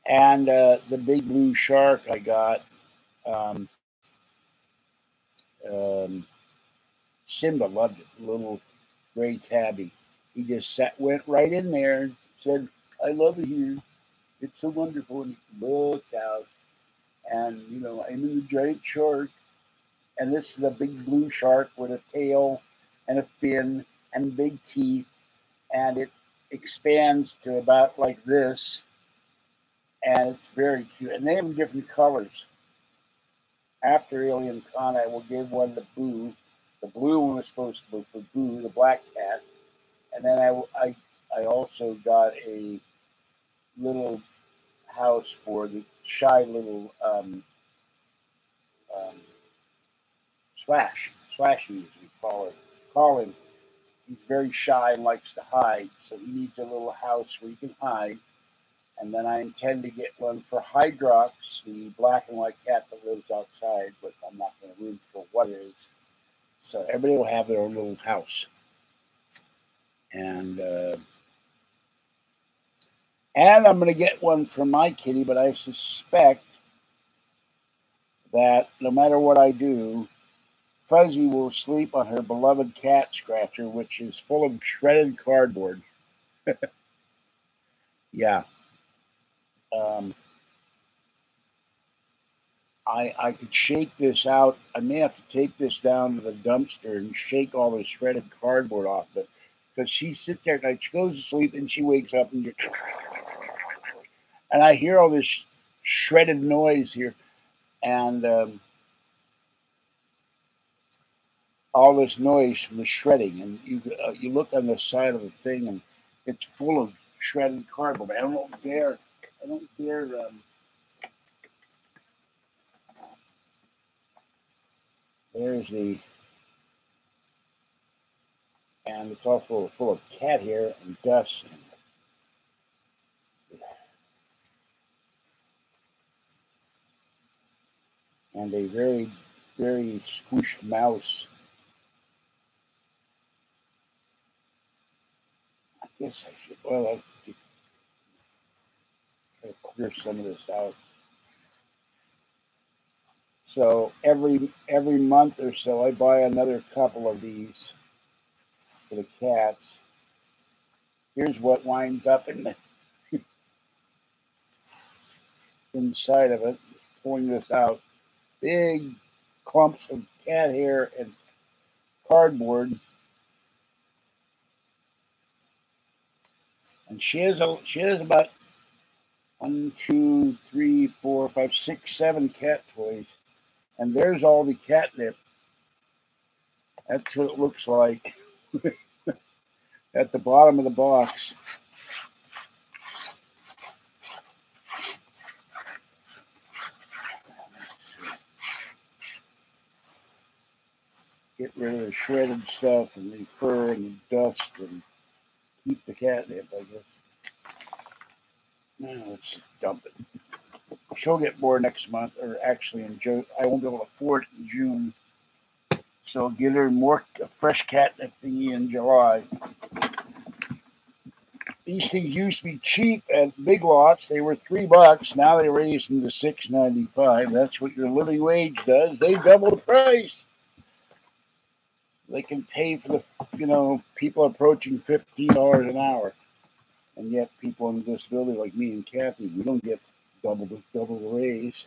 And the big blue shark I got, Simba loved it. Little gray tabby. He just went right in there and said, "I love it here. It's so wonderful." And he looked out, and I'm in the giant shark, and this is a big blue shark with a tail and a fin and big teeth, and it expands to about like this, and it's very cute. And they have different colors. After Alien Con, I will give one to Boo. The blue one was supposed to be for Boo, the black cat, and then I also got a little house for the shy little Slashy, as we call him. He's very shy and likes to hide, so he needs a little house where he can hide. And then I intend to get one for Hydrox, the black and white cat that lives outside, but I'm not going to reveal what it is. So everybody will have their own little house. And I'm going to get one for my kitty, but I suspect that no matter what I do, Fuzzy will sleep on her beloved cat scratcher, which is full of shredded cardboard. Yeah. I could shake this out. I may have to take this down to the dumpster and shake all the shredded cardboard off. But because she sits there at night. She goes to sleep and she wakes up and I hear all this shredded noise here, and all this noise from the shredding. And you look on the side of the thing, and it's full of shredded cardboard. I don't dare. I don't dare. There's the, and it's also full of cat hair and dust. And a very, very squished mouse. I guess I should, well, I'll try to clear some of this out. So every month or so, I buy another couple of these for the cats. Here's what winds up in the inside of it. Pulling this out, big clumps of cat hair and cardboard. And she has about 1, 2, 3, 4, 5, 6, 7 cat toys. And there's all the catnip. That's what it looks like at the bottom of the box. Get rid of the shredded stuff and the fur and the dust and keep the catnip, I guess. Now let's dump it. She'll get more next month, or actually in June. I won't be able to afford it in June. So I'll get her more fresh catnip thingy in July. These things used to be cheap at Big Lots. They were $3. Now they raised them to $6.95. That's what your living wage does. They double the price. They can pay for the, people approaching $15 an hour. And yet people in disability like me and Kathy, we don't get double the raise.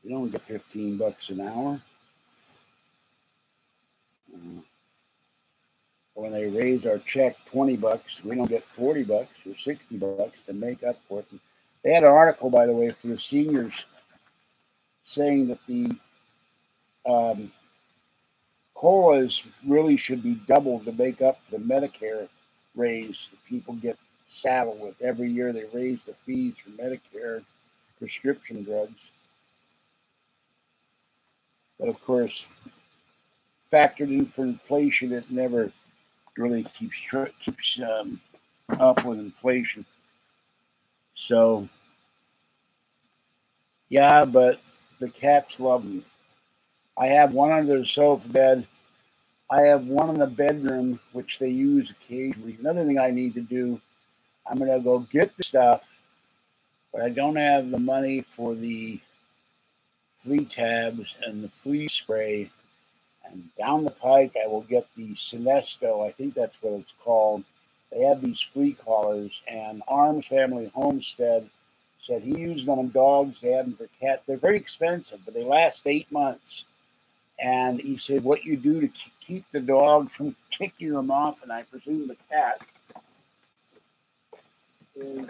We don't get $15 an hour. When they raise our check $20, we don't get $40 or $60 to make up for it. And they had an article, by the way, for the seniors saying that the COLAs really should be doubled to make up for the Medicare raise that people get saddled with. Every year they raise the fees for Medicare prescription drugs. But of course, factored in for inflation, it never really keeps up with inflation. So, yeah, but the cats love me. I have one under the sofa bed. I have one in the bedroom, which they use occasionally. Another thing I need to do, I'm going to go get the stuff, but I don't have the money for the flea tabs and the flea spray. And down the pike, I will get the Sinesto. I think that's what it's called. They have these flea collars, and Arms Family Homestead said he used them on dogs. They have them for cats. They're very expensive, but they last 8 months. And he said what you do to keep the dog from kicking them off, and I presume the cat, is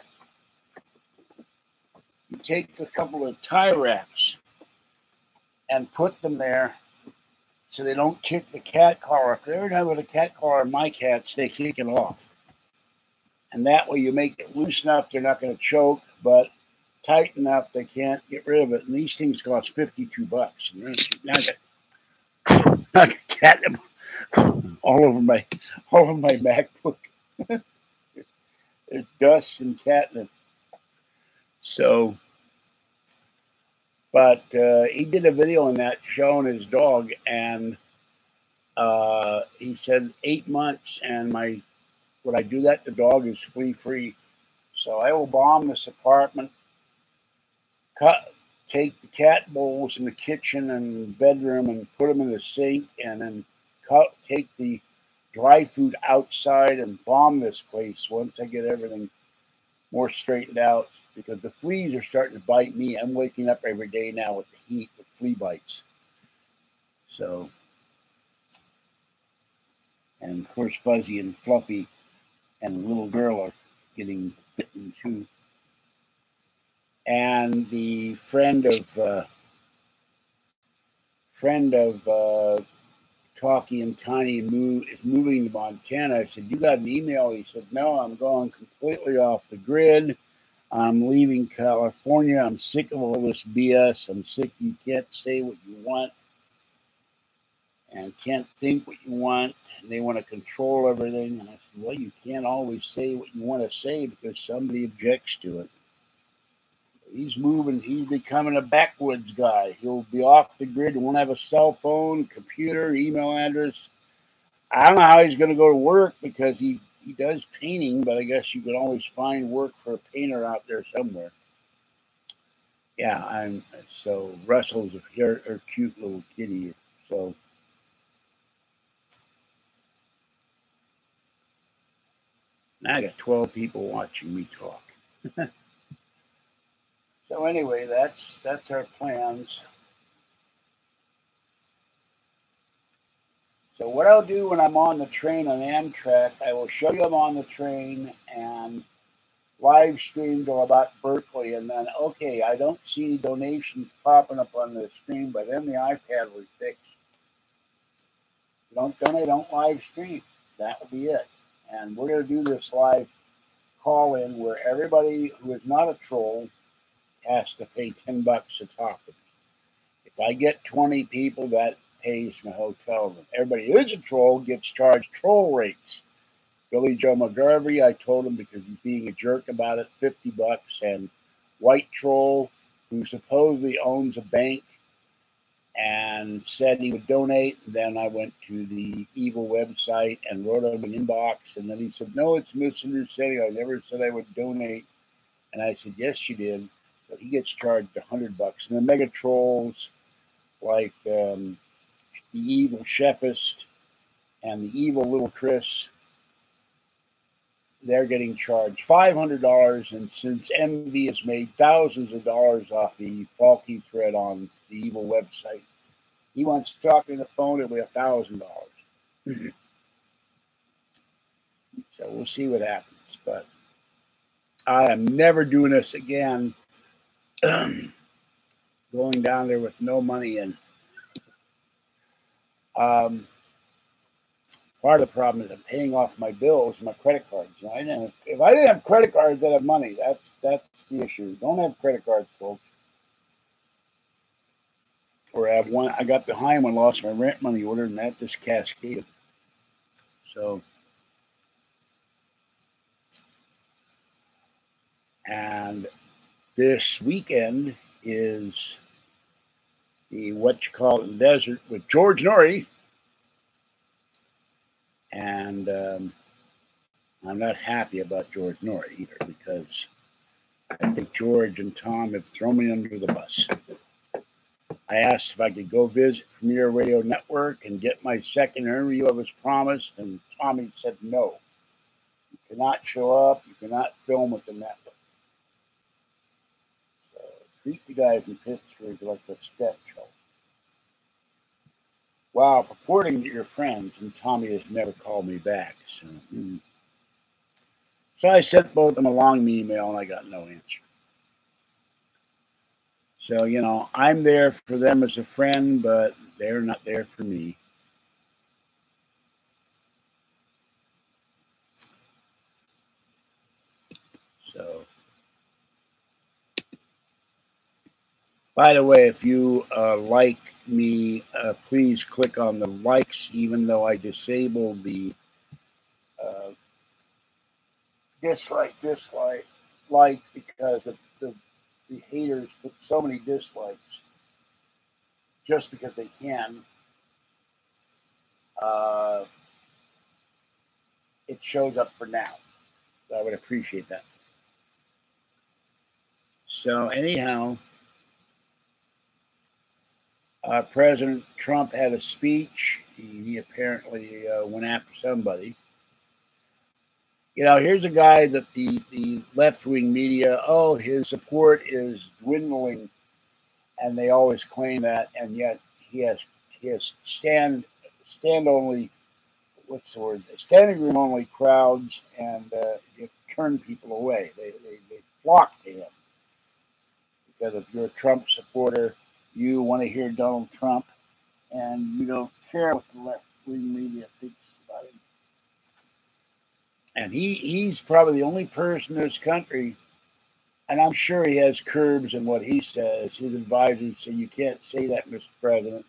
you take a couple of tie wraps and put them there so they don't kick the cat collar. If they ever have a cat collar on my cats, they kick it off. And that way you make it loose enough they're not going to choke, but tight enough they can't get rid of it. And these things cost $52. Now I got catnip all over my MacBook. There's dust and catnip. So, but he did a video on that showing his dog, and he said 8 months, and when I do that, the dog is flea free. So I will bomb this apartment, take the cat bowls in the kitchen and bedroom and put them in the sink, and then take the dry food outside and bomb this place once I get everything more straightened out, because the fleas are starting to bite me. I'm waking up every day now with the heat, with flea bites. So, And of course, Fuzzy and Fluffy and Little Girl are getting bitten too. And the friend of Talkie and Tiny is moving to Montana. I said, "You got an email?" He said, "No, I'm going completely off the grid. I'm leaving California. I'm sick of all this BS. I'm sick you can't say what you want and can't think what you want. And they want to control everything." And I said, "Well, you can't always say what you want to say because somebody objects to it." He's moving. He's becoming a backwoods guy. He'll be off the grid. He won't have a cell phone, computer, email address. I don't know how he's going to go to work because he does painting, but I guess you can always find work for a painter out there somewhere. Yeah, so Russell's a cute little kitty. So now I got 12 people watching me talk. So anyway, that's our plans. So what I'll do when I'm on the train on Amtrak, I will show you I'm on the train and live stream to about Berkeley, and then okay, I don't see donations popping up on the screen, but then the iPad will fix. Don't donate, don't live stream. That will be it. And we're going to do this live call in where everybody who is not a troll has to pay $10 to talk to me. If I get 20 people, that pays my hotel room. Everybody who is a troll gets charged troll rates. Billy Joe McGarvey, I told him because he's being a jerk about it, $50. And White Troll, who supposedly owns a bank and said he would donate. Then I went to the evil website and wrote him an inbox. And then he said, "No, it's misunderstanding. I never said I would donate." And I said, "Yes, you did." So he gets charged $100. And the mega trolls like the evil chefist and the evil little Chris, they're getting charged $500. And since Envy has made thousands of dollars off the faulty thread on the evil website, he wants to talk on the phone. It'll be $1,000. So we'll see what happens. But I am never doing this again. Going down there with no money in. Part of the problem is I'm paying off my bills, my credit cards. If I didn't have credit cards, I'd have money. That's the issue. Don't have credit cards, folks. Or I have one. I got behind when I lost my rent money order, and that just cascaded. So, and this weekend is the What You Call It in the Desert with George Norrie. And I'm not happy about George Norrie either because I think George and Tom have thrown me under the bus. I asked if I could go visit Premier Radio Network and get my second interview I was promised, and Tommy said no. You cannot show up. You cannot film with the network. So treat the guys in Pittsburgh like a step show. Wow, purporting that you're friends, and Tommy has never called me back. So I sent both of them a long email, and I got no answer. So, I'm there for them as a friend, but they're not there for me. So, by the way, if you like me, please click on the likes, even though I disabled the dislike, because the haters put so many dislikes just because they can. It shows up for now. So I would appreciate that. So anyhow, President Trump had a speech. He apparently went after somebody. Here's a guy that the left-wing media, his support is dwindling, and they always claim that, and yet he has stand-only what's the word? Standing room only crowds, and you turn people away. They flock to him because if you're a Trump supporter, you want to hear Donald Trump, and you don't care what the left wing media thinks about him. And he's probably the only person in this country, and I'm sure he has curbs in what he says. His advisors say you can't say that, Mr. President.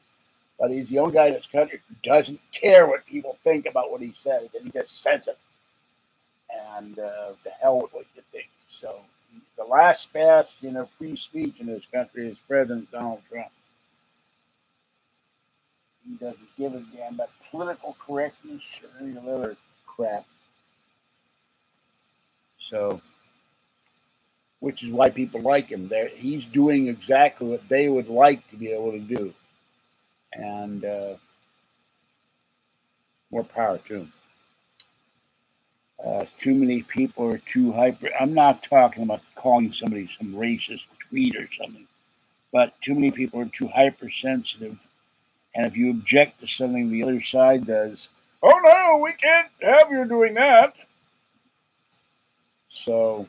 But he's the only guy in this country who doesn't care what people think about what he says, and he just says it. And the hell with what you think. So the last bastion of free speech in this country is President Donald Trump. He doesn't give a damn about political correctness or any other crap. So, which is why people like him. He's doing exactly what they would like to be able to do. And more power to him. Too many people are too hyper. I'm not talking about calling somebody some racist tweet or something, but too many people are too hypersensitive. And if you object to something the other side does, oh no, we can't have you doing that. So,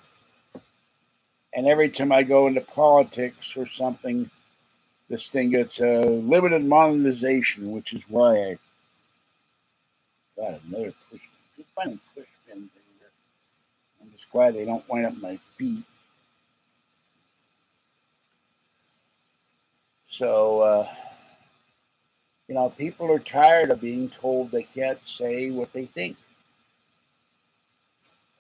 and every time I go into politics or something, this thing gets limited monetization, which is why I got another push. Just finding push pins in here. I'm just glad they don't wind up my feet. So, people are tired of being told they can't say what they think,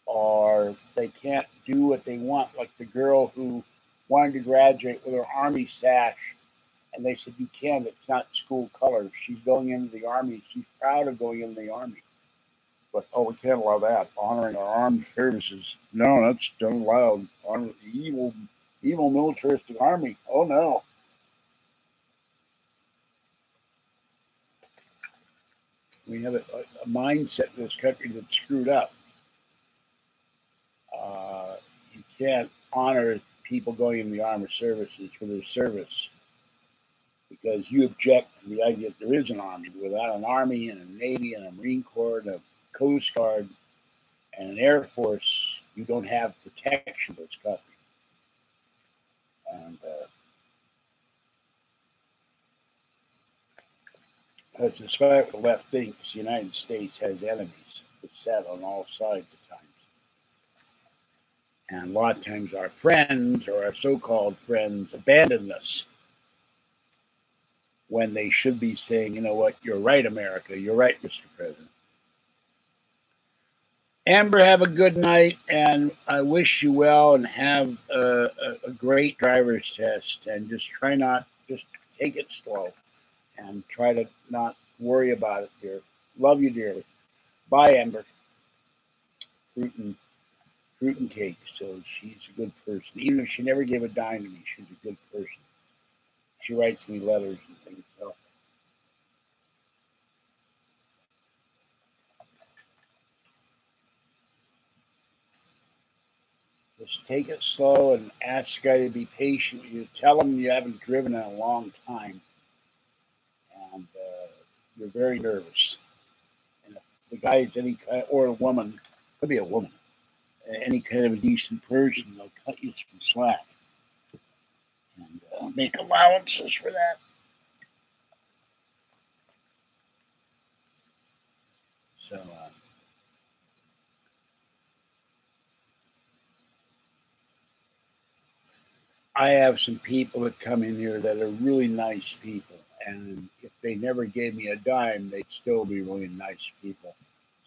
or they can't do what they want, like the girl who wanted to graduate with her Army sash, and they said, you can't, it's not school colors. She's going into the Army. She's proud of going into the Army. But, oh, we can't allow that. Honoring our armed services. No, that's not allowed. Honor the evil militaristic Army. Oh, no. We have a mindset in this country that's screwed up. You can't honor people going in the armed services for their service because you object to the idea that there is an army. Without an army and a navy and a Marine Corps and a Coast Guard and an Air Force, you don't have protection for this country. And that's despite what the left thinks, the United States has enemies beset on all sides at times. And a lot of times our friends or our so-called friends abandon us when they should be saying, you know what, you're right, America. You're right, Mr. President. Amber, have a good night, and I wish you well and have a great driver's test. And just just take it slow and try to not worry about it, dear. Love you dearly. Bye, Amber. Fruit and cake. So she's a good person. Even if she never gave a dime to me, she's a good person. She writes me letters and things. So just take it slow and ask the guy to be patient with you. Tell him you haven't driven in a long time and you're very nervous. And if the guy is any kind, or a woman, could be a woman, any kind of a decent person, they'll cut you some slack and make allowances for that. So, I have some people that come in here that are really nice people, and if they never gave me a dime, they'd still be really nice people.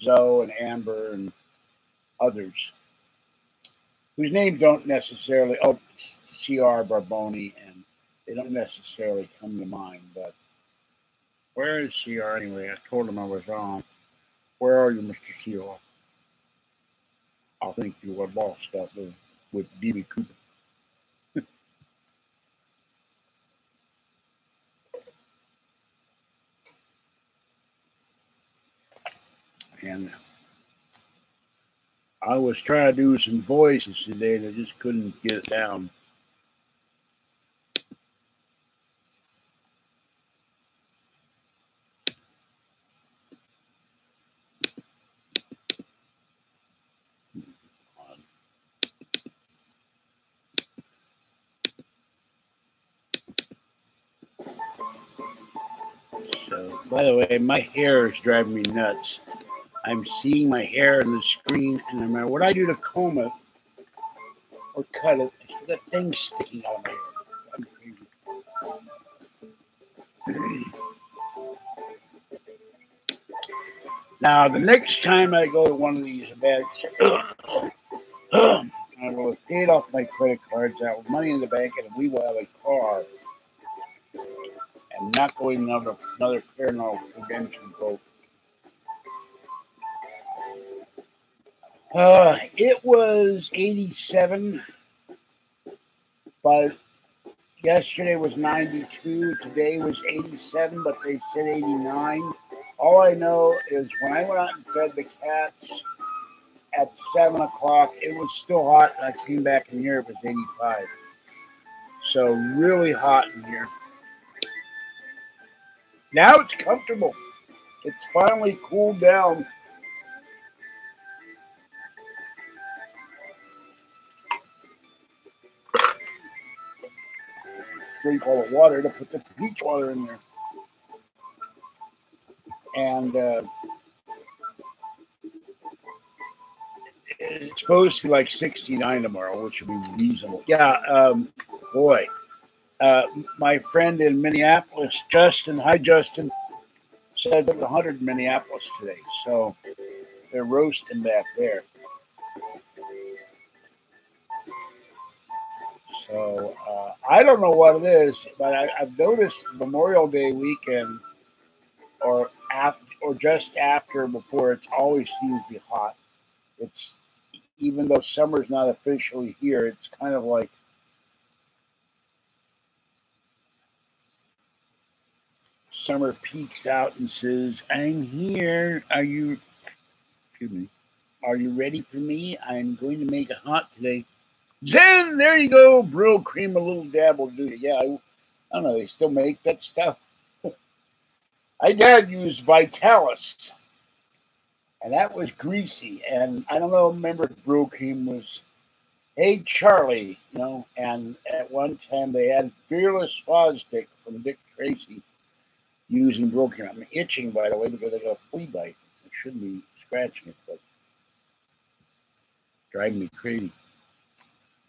Zoe and Amber and others whose names don't necessarily, C.R. Barboni, and they don't necessarily come to mind. But where is C.R. anyway? I told him I was on. Where are you, Mr. C.R.? I think you were lost up with D.B. Cooper. And I was trying to do some voices today and I just couldn't get it down. So, by the way, my hair is driving me nuts. I'm seeing my hair on the screen, and no matter what I do to comb it or cut it, I see that thing sticking out of my hair. I'm crazy. Now, the next time I go to one of these events, I will have paid off my credit cards, I will have money in the bank, and we will have a car. And not going another paranormal convention boat. It was 87, but yesterday was 92. Today was 87, but they said 89. All I know is when I went out and fed the cats at 7 o'clock, it was still hot, and I came back in here, it was 85. So really hot in here. Now it's comfortable. It's finally cooled down. Drink all the water to put the peach water in there. And it's supposed to be like 69 tomorrow, which would be reasonable. Yeah, boy. My friend in Minneapolis, Justin, hi Justin, said it was 100 in Minneapolis today. So they're roasting back there. So I don't know what it is, but I've noticed Memorial Day weekend or just after, before, it always seems to be hot. It's, even though summer's not officially here, it's kind of like summer peeks out and says, "I'm here. Excuse me, are you ready for me? I'm going to make it hot today." Zen, there you go. Brill cream, a little dab will do it. Yeah, I don't know. They still make that stuff. My dad used Vitalis, and that was greasy. And I don't know, remember if Brill cream was, "Hey Charlie," and at one time they had Fearless Fosdick from Dick Tracy using Brill cream. I'm itching, by the way, because I got a flea bite. I shouldn't be scratching it, but driving me crazy.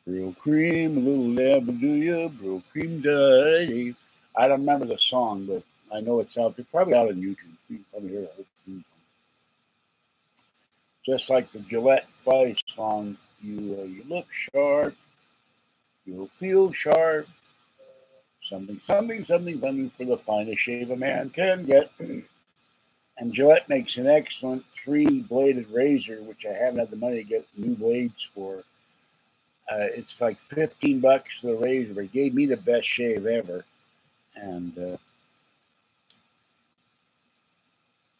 Brill cream, a little dab, do ya? Brill cream day. I don't remember the song, but I know it's out there. Probably out on YouTube. You can probably hear it. Just like the Gillette Vice song, you look sharp, you'll feel sharp. Something, something, something, something for the finest shave a man can get. And Gillette makes an excellent 3-bladed razor, which I haven't had the money to get new blades for. It's like $15 for the razor, but it gave me the best shave ever. And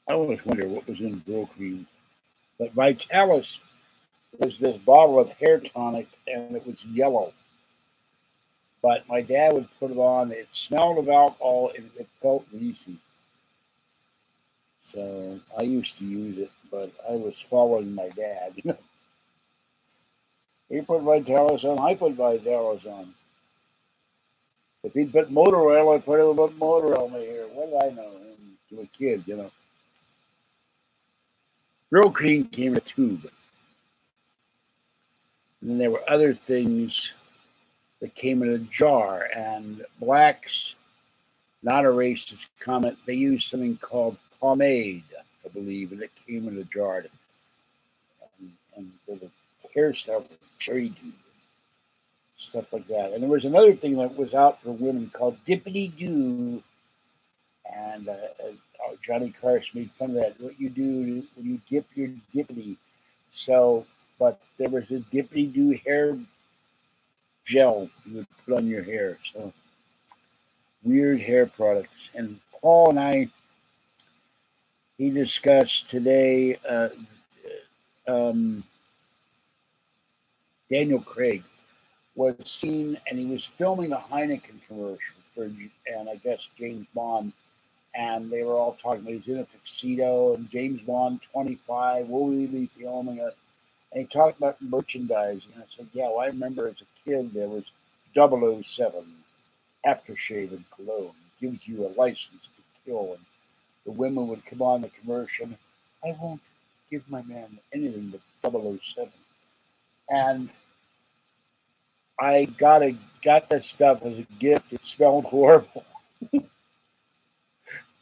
I always wonder what was in Brill cream. But Vitalis was this bottle of hair tonic, and it was yellow. But my dad would put it on. It smelled of alcohol, and it felt greasy. So I used to use it, but I was following my dad. He put Vitalis on, I put Vitalis on. If he'd put motor oil, I'd put a little bit of motor oil in my hair. What did I know? To a kid, Brill cream came in a tube. And then there were other things that came in a jar. And blacks, not a racist comment, they used something called pomade, I believe, and it came in a jar. And the hairstyle was cherry dew, stuff like that. And there was another thing that was out for women called Dippity Doo. And Johnny Carson made fun of that. What you do when you dip your dippity. So, but there was a Dippity Doo hair gel you would put on your hair. So, weird hair products. And Paul and he discussed today Daniel Craig was seen, and he was filming a Heineken commercial for, and I guess James Bond. And they were all talking about he's in a tuxedo and James Bond 25, will we be filming it? And he talked about merchandising. And I said, yeah, well, I remember as a kid there was 007 aftershave and cologne. It gives you a license to kill. And the women would come on the commercial. I won't give my man anything but 007. And I got that stuff as a gift. It smelled horrible.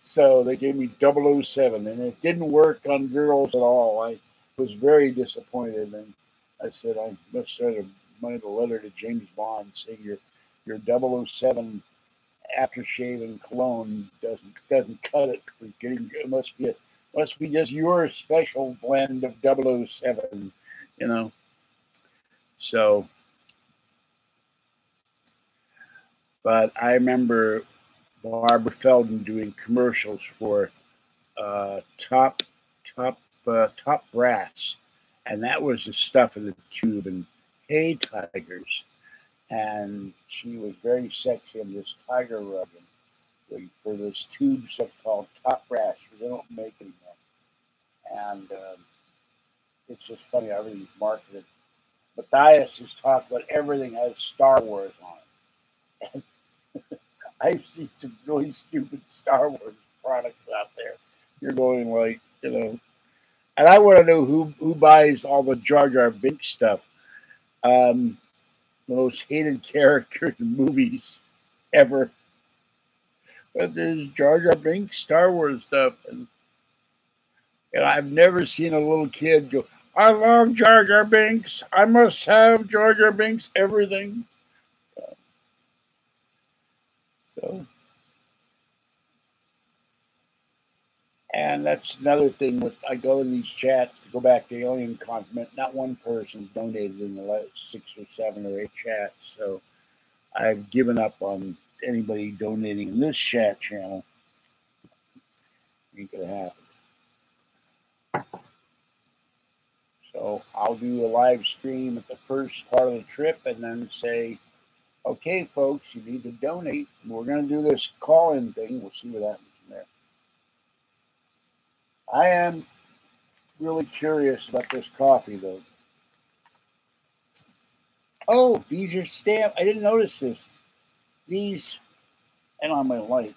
So they gave me 007, and it didn't work on girls at all. I was very disappointed, and I said I must have write a letter to James Bond saying your 007 aftershave and cologne doesn't cut it for getting. It must be just your special blend of 007, you know. So, but I remember Barbara Feldon doing commercials for uh, top top brass, and that was the stuff in the tube. And Hey Tigers, and she was very sexy in this tiger rub for this tube stuff called top brass, which they don't make anymore. And it's just funny how everything's marketed. Matthias has talked about everything has Star Wars on it. And I've seen some really stupid Star Wars products out there. You're going like, and I want to know who buys all the Jar Jar Binks stuff. Um, the most hated character in movies ever. But there's Jar Jar Binks Star Wars stuff, and I've never seen a little kid go, "I love Jar Jar Binks. I must have Jar Jar Binks everything." So, and that's another thing. With I go in these chats to go back to Alien Compliment. Not one person donated in the last 6 or 7 or 8 chats. So I've given up on anybody donating in this chat channel. Ain't gonna happen. So I'll do a live stream at the first part of the trip and then say, okay, folks, you need to donate. We're going to do this call-in thing. We'll see what happens from there. I am really curious about this coffee, though. Oh, these are stamped. I didn't notice this. These, and on my light.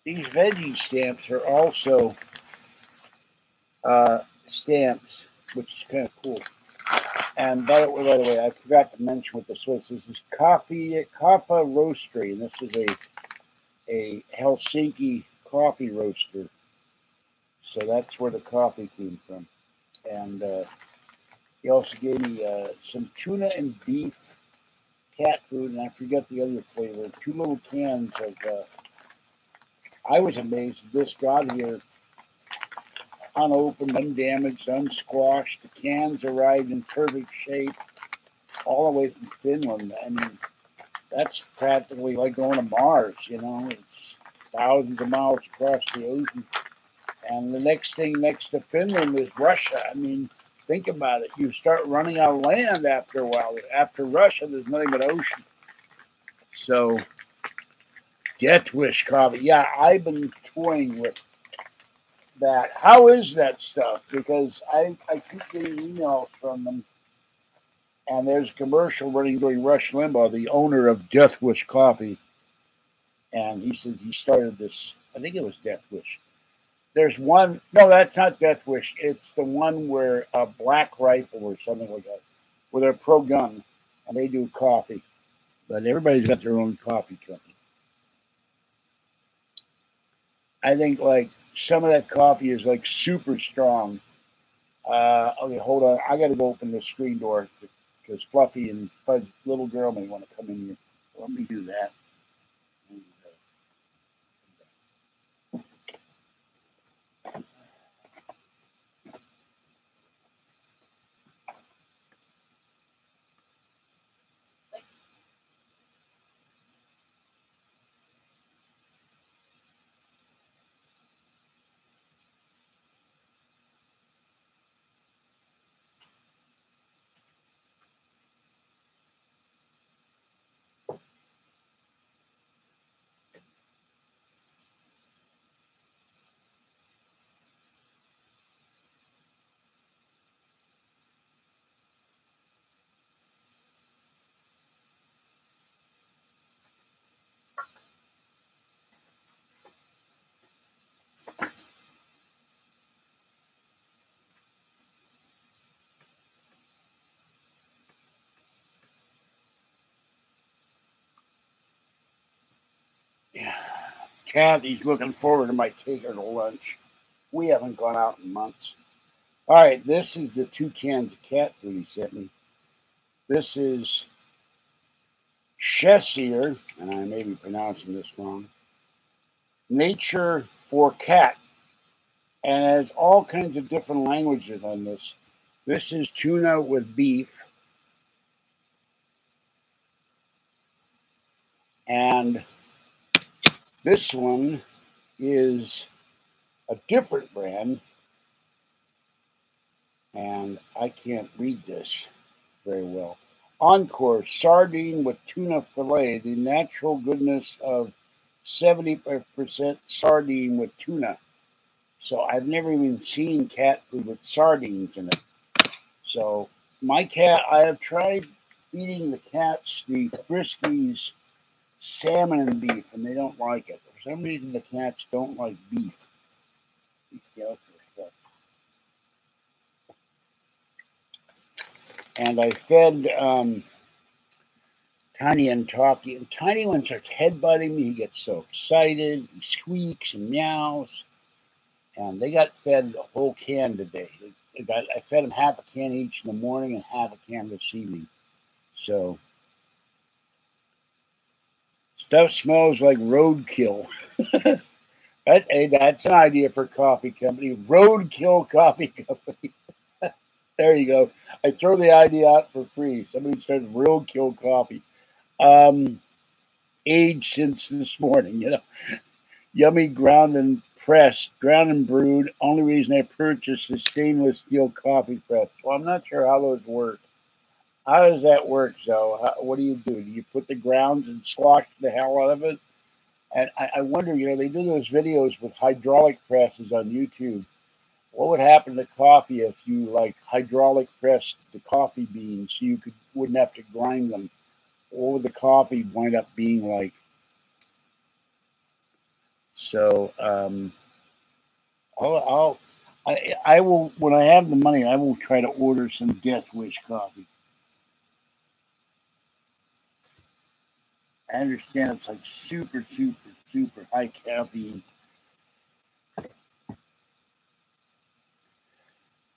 These veggie stamps are also stamps, which is kind of cool. And by the way, I forgot to mention what this was. This is Kaffa Roastery, and this is a Helsinki coffee roaster. So that's where the coffee came from. And he also gave me some tuna and beef cat food, and I forget the other flavor. 2 little cans of. I was amazed this got here unopened, undamaged, unsquashed. The cans arrived in perfect shape, all the way from Finland. I mean, that's practically like going to Mars. It's thousands of miles across the ocean. And the next thing next to Finland is Russia. I mean, think about it. You start running out of land after a while. After Russia, there's nothing but ocean. So, Death Wish coffee. Yeah, I've been toying with that. How is that stuff? Because I keep getting emails from them, and there's a commercial running during Rush Limbaugh, the owner of Death Wish Coffee, and he said he started this. I think it was Death Wish. There's one. No, that's not Death Wish. It's the one where Black Rifle or something like that, where they're pro gun and they do coffee. But everybody's got their own coffee company. I think like some of that coffee is like super strong. Okay, hold on. I got to go open the screen door because Fluffy and Fud's little girl may want to come in here. Let me do that. Kathy's looking forward to my take her to lunch. We haven't gone out in months. All right, this is the 2 cans of cat food he sent me. This is Cheshire, and I may be pronouncing this wrong, Nature for Cat, and it has all kinds of different languages on this. This is tuna with beef, and this one is a different brand, and I can't read this very well. Encore sardine with tuna fillet, the natural goodness of 70% sardine with tuna. So I've never even seen cat food with sardines in it. So my cat, I have tried feeding the cats the Friskies salmon and beef, and they don't like it. For some reason, the cats don't like beef. And I fed Tiny and Talkie. And Tiny one starts headbutting me. He gets so excited. He squeaks and meows. And they got fed a whole can today. I fed them half a can each in the morning and half a can this evening. So stuff smells like roadkill. That's an idea for coffee company. Roadkill Coffee Company. There you go. I throw the idea out for free. Somebody starts Roadkill Coffee. Aged since this morning, Yummy ground and pressed, ground and brewed. Only reason I purchased is stainless steel coffee press. Well, I'm not sure how those work. How does that work, Zoe? What do? Do you put the grounds and squash the hell out of it? And I wonder, they do those videos with hydraulic presses on YouTube. What would happen to coffee if you hydraulic pressed the coffee beans so you wouldn't have to grind them? What would the coffee wind up being like? So I will, when I have the money, I will try to order some Death Wish coffee. I understand it's super, super, super high caffeine.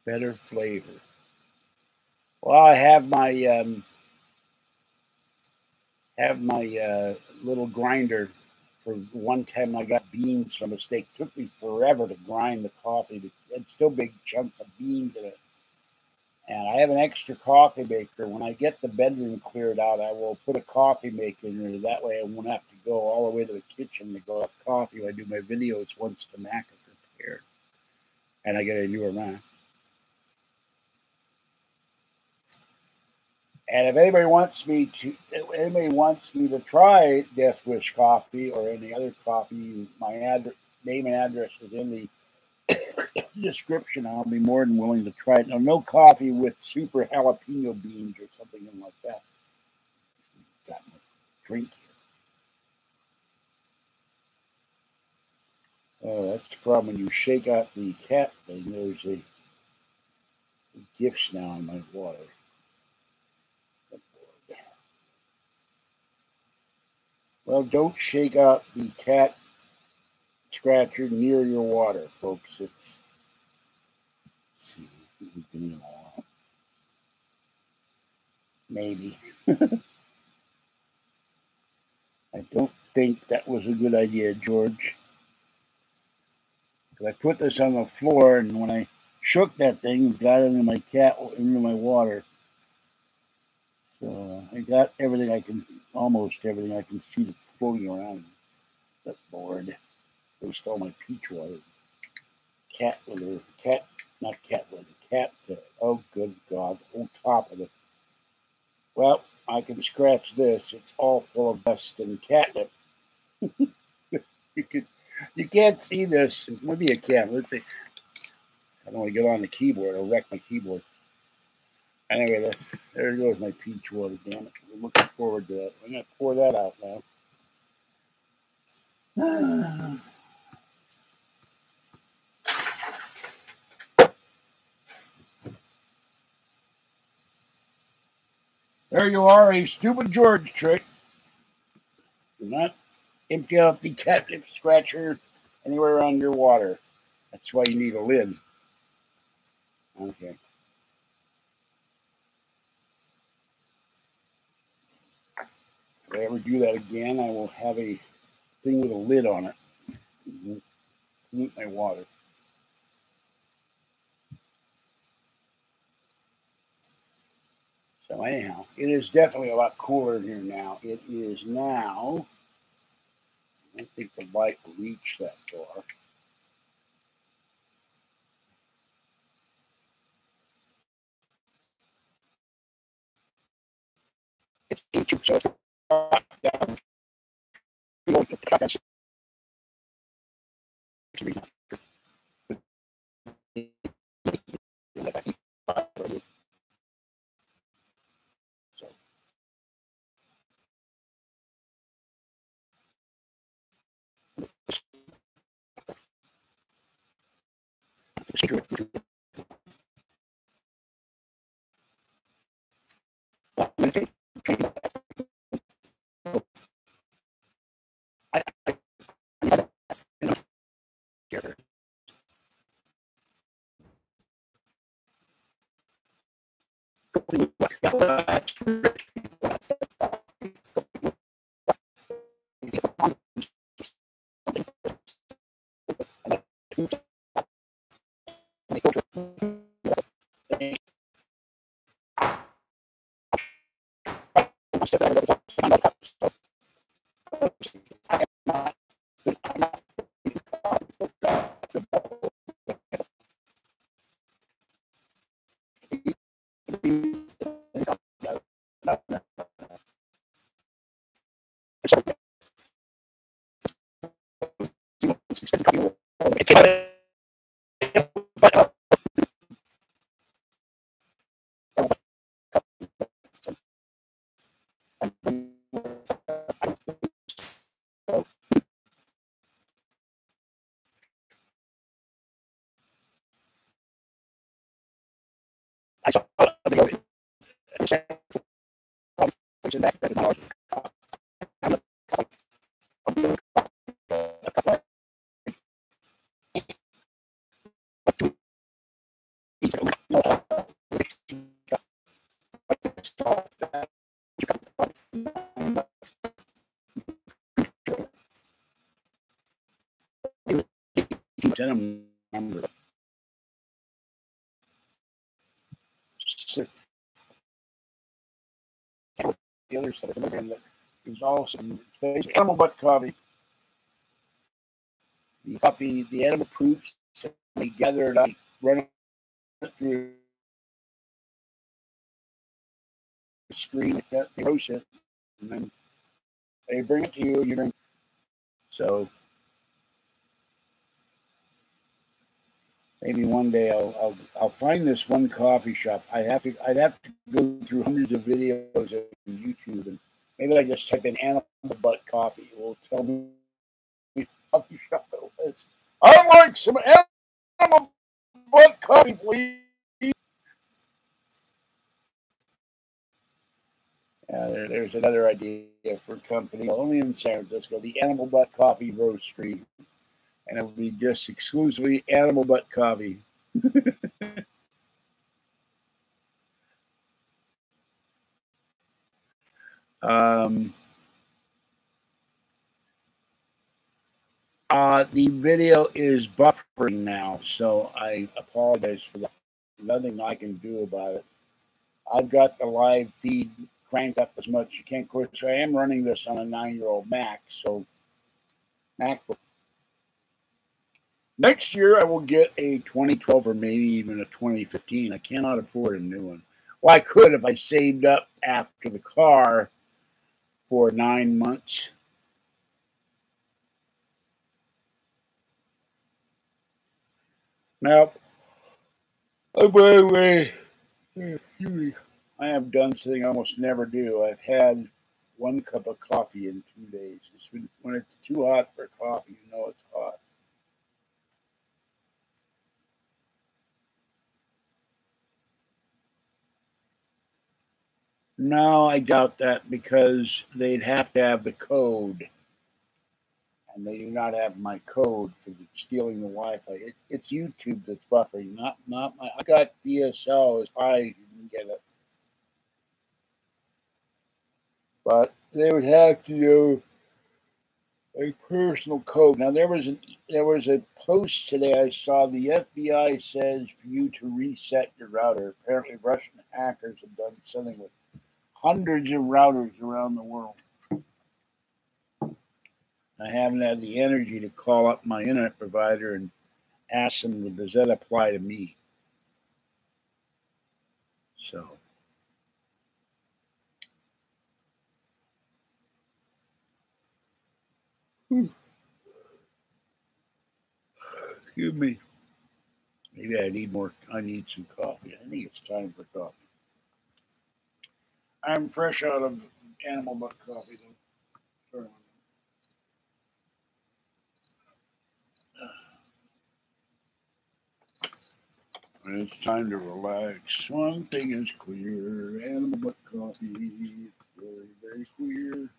Better flavor. Well, I have my little grinder. For one time I got beans from a mistake. It took me forever to grind the coffee. It's still big chunks of beans in it. And I have an extra coffee maker. When I get the bedroom cleared out, I will put a coffee maker in there. That way I won't have to go all the way to the kitchen to go have coffee when I do my videos once the Mac is prepared. And I get a newer Mac. And if anybody wants me to try Death Wish coffee or any other coffee, my name and address is in the description. I'll be more than willing to try it. Now, no coffee with super jalapeno beans or something like that. Got my drink here. Oh, that's the problem when you shake out the cat thing. There's a gifts now in my water. Well, don't shake out the cat scratcher near your water, folks. It's maybe. I don't think that was a good idea, George. Because I put this on the floor, and when I shook that thing, it got into my water. So I got almost everything I can see that's floating around. That board. They stole my peach water. Oh, good God, the whole top of it. Well, I can scratch this. It's all full of dust and catnip. You can't see this. Maybe you can. Let's see. I don't want to get on the keyboard. I'll wreck my keyboard. Anyway, there goes my peach water. Damn it. I'm looking forward to that. I'm going to pour that out now. There you are, a stupid George trick. Do not empty out the catnip scratcher anywhere underwater. That's why you need a lid. Okay. If I ever do that again, I will have a thing with a lid on it. Pollute my water. So anyhow, it is definitely a lot cooler in here now. It is now, I don't think the light will reach that far. It's 82, so it's down. I saw a video. Denim number 6. The other stuff that is also animal butt coffee. The coffee, the animal poops, they gather it up, run it through the screen, they roast it, and then they bring it to you. You drink. So maybe one day I'll find this one coffee shop. I'd have to go through hundreds of videos on YouTube, and maybe I just type in animal butt coffee. It will tell me coffee shop it was. I'd like some animal butt coffee, please. There's another idea for a company only in San Francisco, the Animal Butt Coffee Roastery, and it will be just exclusively animal butt coffee. Um, the video is buffering now, so I apologize for that. Nothing I can do about it. I've got the live feed cranked up as much as you can. Of course, I am running this on a 9-year-old Mac, so MacBook. Next year, I will get a 2012 or maybe even a 2015. I cannot afford a new one. Well, I could if I saved up after the car for 9 months. Now, oh, by the way, I have done something I almost never do. I've had 1 cup of coffee in 2 days. When it's too hot for coffee, you know it's hot. No, I doubt that because they'd have to have the code. and they do not have my code for stealing the Wi-Fi. It's YouTube that's buffering, not my. I got DSL as high as you can get it, but they would have to do a personal code. Now there was a post today I saw. The FBI says for you to reset your router. Apparently, Russian hackers have done something with hundreds of routers around the world. I haven't had the energy to call up my internet provider and ask them, does that apply to me? So, excuse me. Maybe I need some coffee. I think it's time for coffee. I'm fresh out of animal butt coffee, though. Sorry. And it's time to relax. One thing is clear. Animal butt coffee. Very, very clear.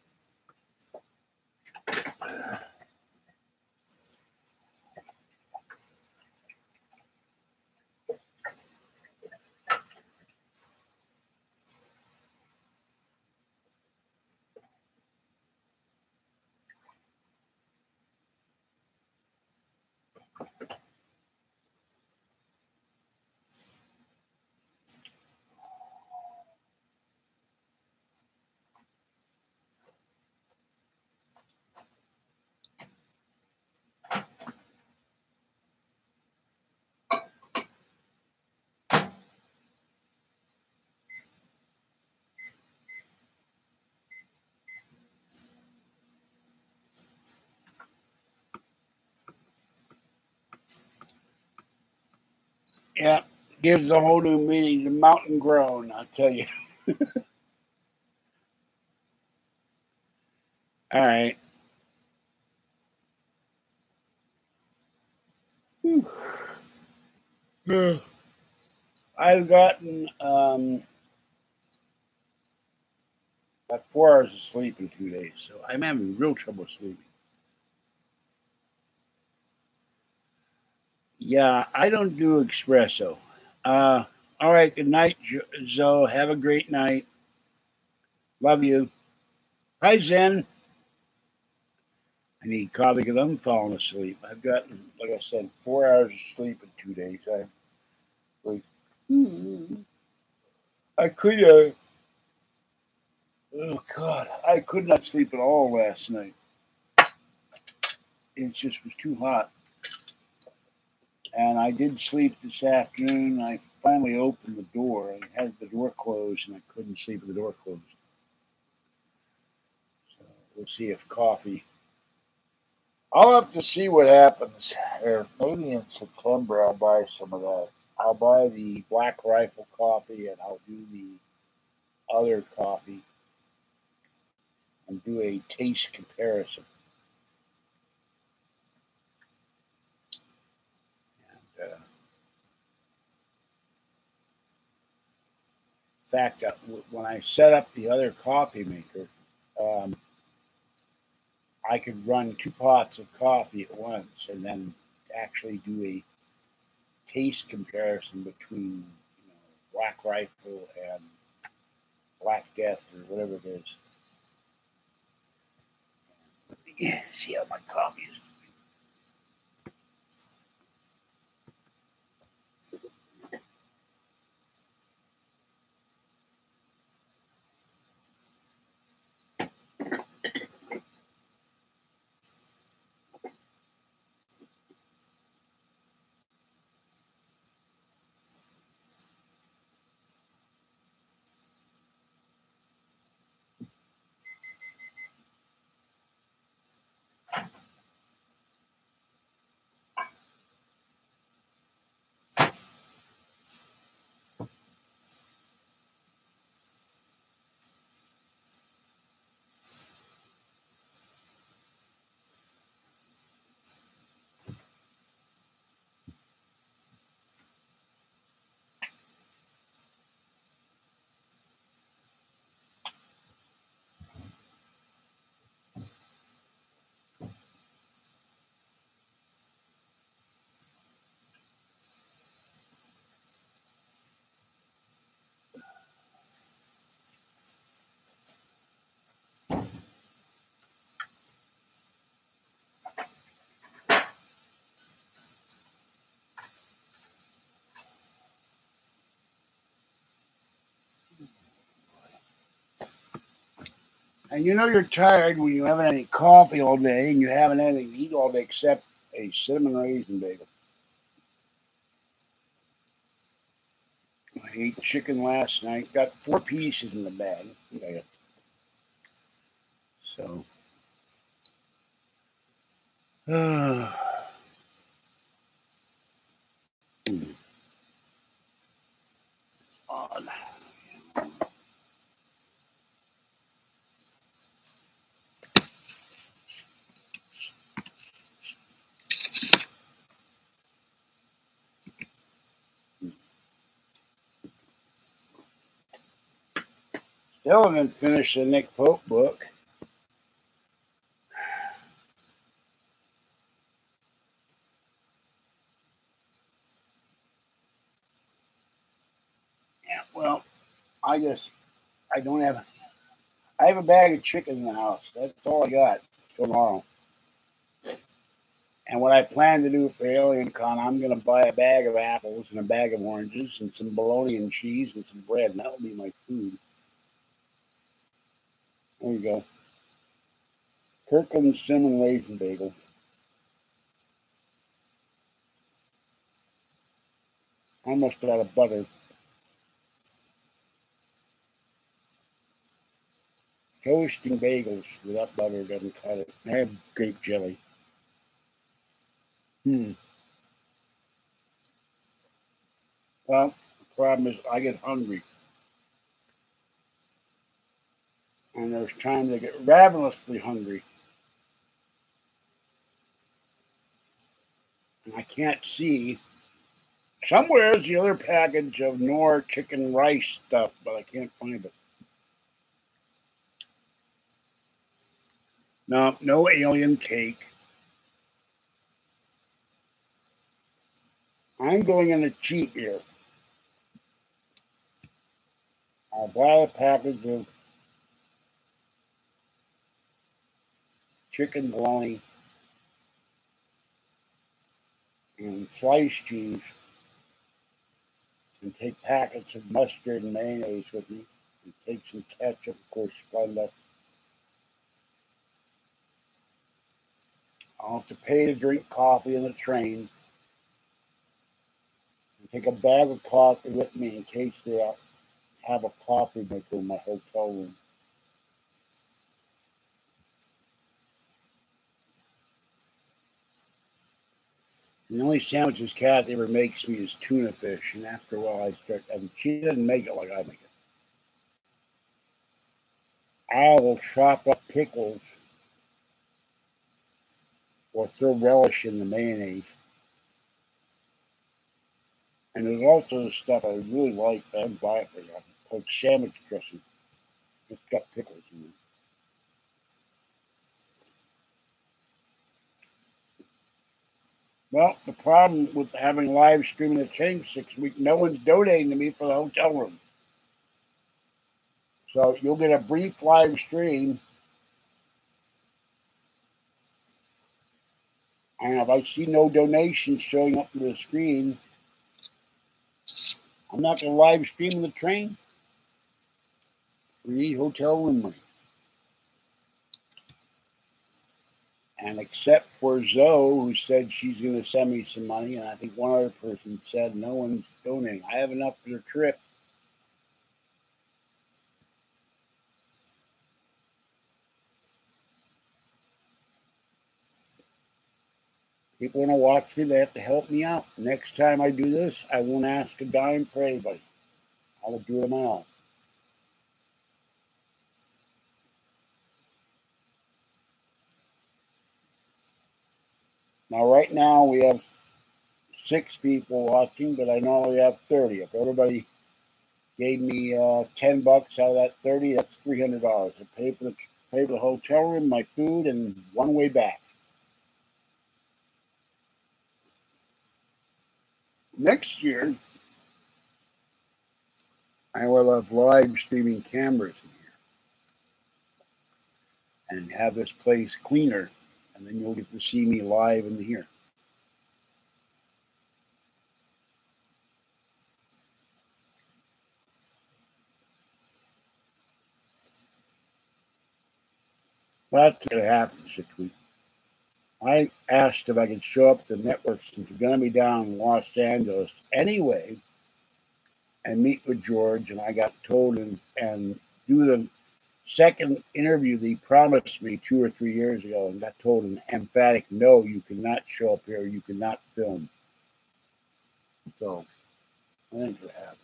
Yeah, gives a whole new meaning to mountain grown, I'll tell you. All right. I've gotten about 4 hours of sleep in 2 days, so I'm having real trouble sleeping. Yeah, I don't do espresso. All right, good night, Zoe. Have a great night. Love you. Hi, Zen. I need coffee because I'm falling asleep. I've gotten, like I said, 4 hours of sleep in 2 days. I like, I could, oh God, I could not sleep at all last night. It just was too hot. And I did sleep this afternoon. I finally opened the door. I had the door closed, and I couldn't sleep with the door closed. So we'll see if coffee. I'll have to see what happens. Or maybe in September I'll buy some of that. I'll buy the Black Rifle coffee, and I'll do the other coffee and do a taste comparison. And, in fact, when I set up the other coffee maker, um, I could run 2 pots of coffee at once and then actually do a taste comparison between Black Rifle and Black Death or whatever it is. Yeah, see how my coffee is. And you know you're tired when you haven't had any coffee all day and you haven't had anything to eat all day except a cinnamon raisin bagel. I ate chicken last night. Got 4 pieces in the bag. Okay. So. Odd. Still haven't finished the Nick Pope book. Yeah, well, I have a bag of chicken in the house. That's all I got tomorrow. And what I plan to do for Alien Con, I'm going to buy a bag of apples and a bag of oranges and some bologna and cheese and some bread, and that'll be my food. There you go. Kirkland cinnamon raisin bagel. Almost out of butter. Toasting bagels without butter doesn't cut it. I have grape jelly. Well, the problem is I get hungry. And there's times I get ravenously hungry. And I can't see. Somewhere is the other package of Knorr chicken rice stuff, but I can't find it. No alien cake. I'm going on a cheat here. I'll buy a package of chicken bologna and sliced cheese and take packets of mustard and mayonnaise with me and take some ketchup, of course, Splenda. I'll have to pay to drink coffee on the train and take a bag of coffee with me in case they have a coffee maker in my hotel room. The only sandwiches Kathy ever makes me is tuna fish, and after a while she doesn't make it like I make it. I will chop up pickles or throw relish in the mayonnaise. And there's also stuff I really like that I buy it for you, called sandwich dressing. It's got pickles in it. Well, the problem with having live streaming the change 6 weeks, no one's donating to me for the hotel room. So you'll get a brief live stream. And if I see no donations showing up on the screen, I'm not going to live stream the train. We need hotel room money. And except for Zoe, who said she's going to send me some money, and I think one other person said no one's donating. I have enough for the trip. People want to watch me, they have to help me out. Next time I do this, I won't ask a dime for anybody. I will do it my own. Now, right now, we have 6 people watching, but I normally have 30. If everybody gave me $10 out of that 30, that's $300. I pay for the hotel room, my food, and one way back. Next year, I will have live streaming cameras in here and have this place cleaner, and then you'll get to see me live in here. Well, that's going to happen 6 weeks. I asked if I could show up at the network since we're going to be down in Los Angeles anyway and meet with George, and I got told and do the second interview that he promised me 2 or 3 years ago, and got told an emphatic no, you cannot show up here, you cannot film. So I think it happened.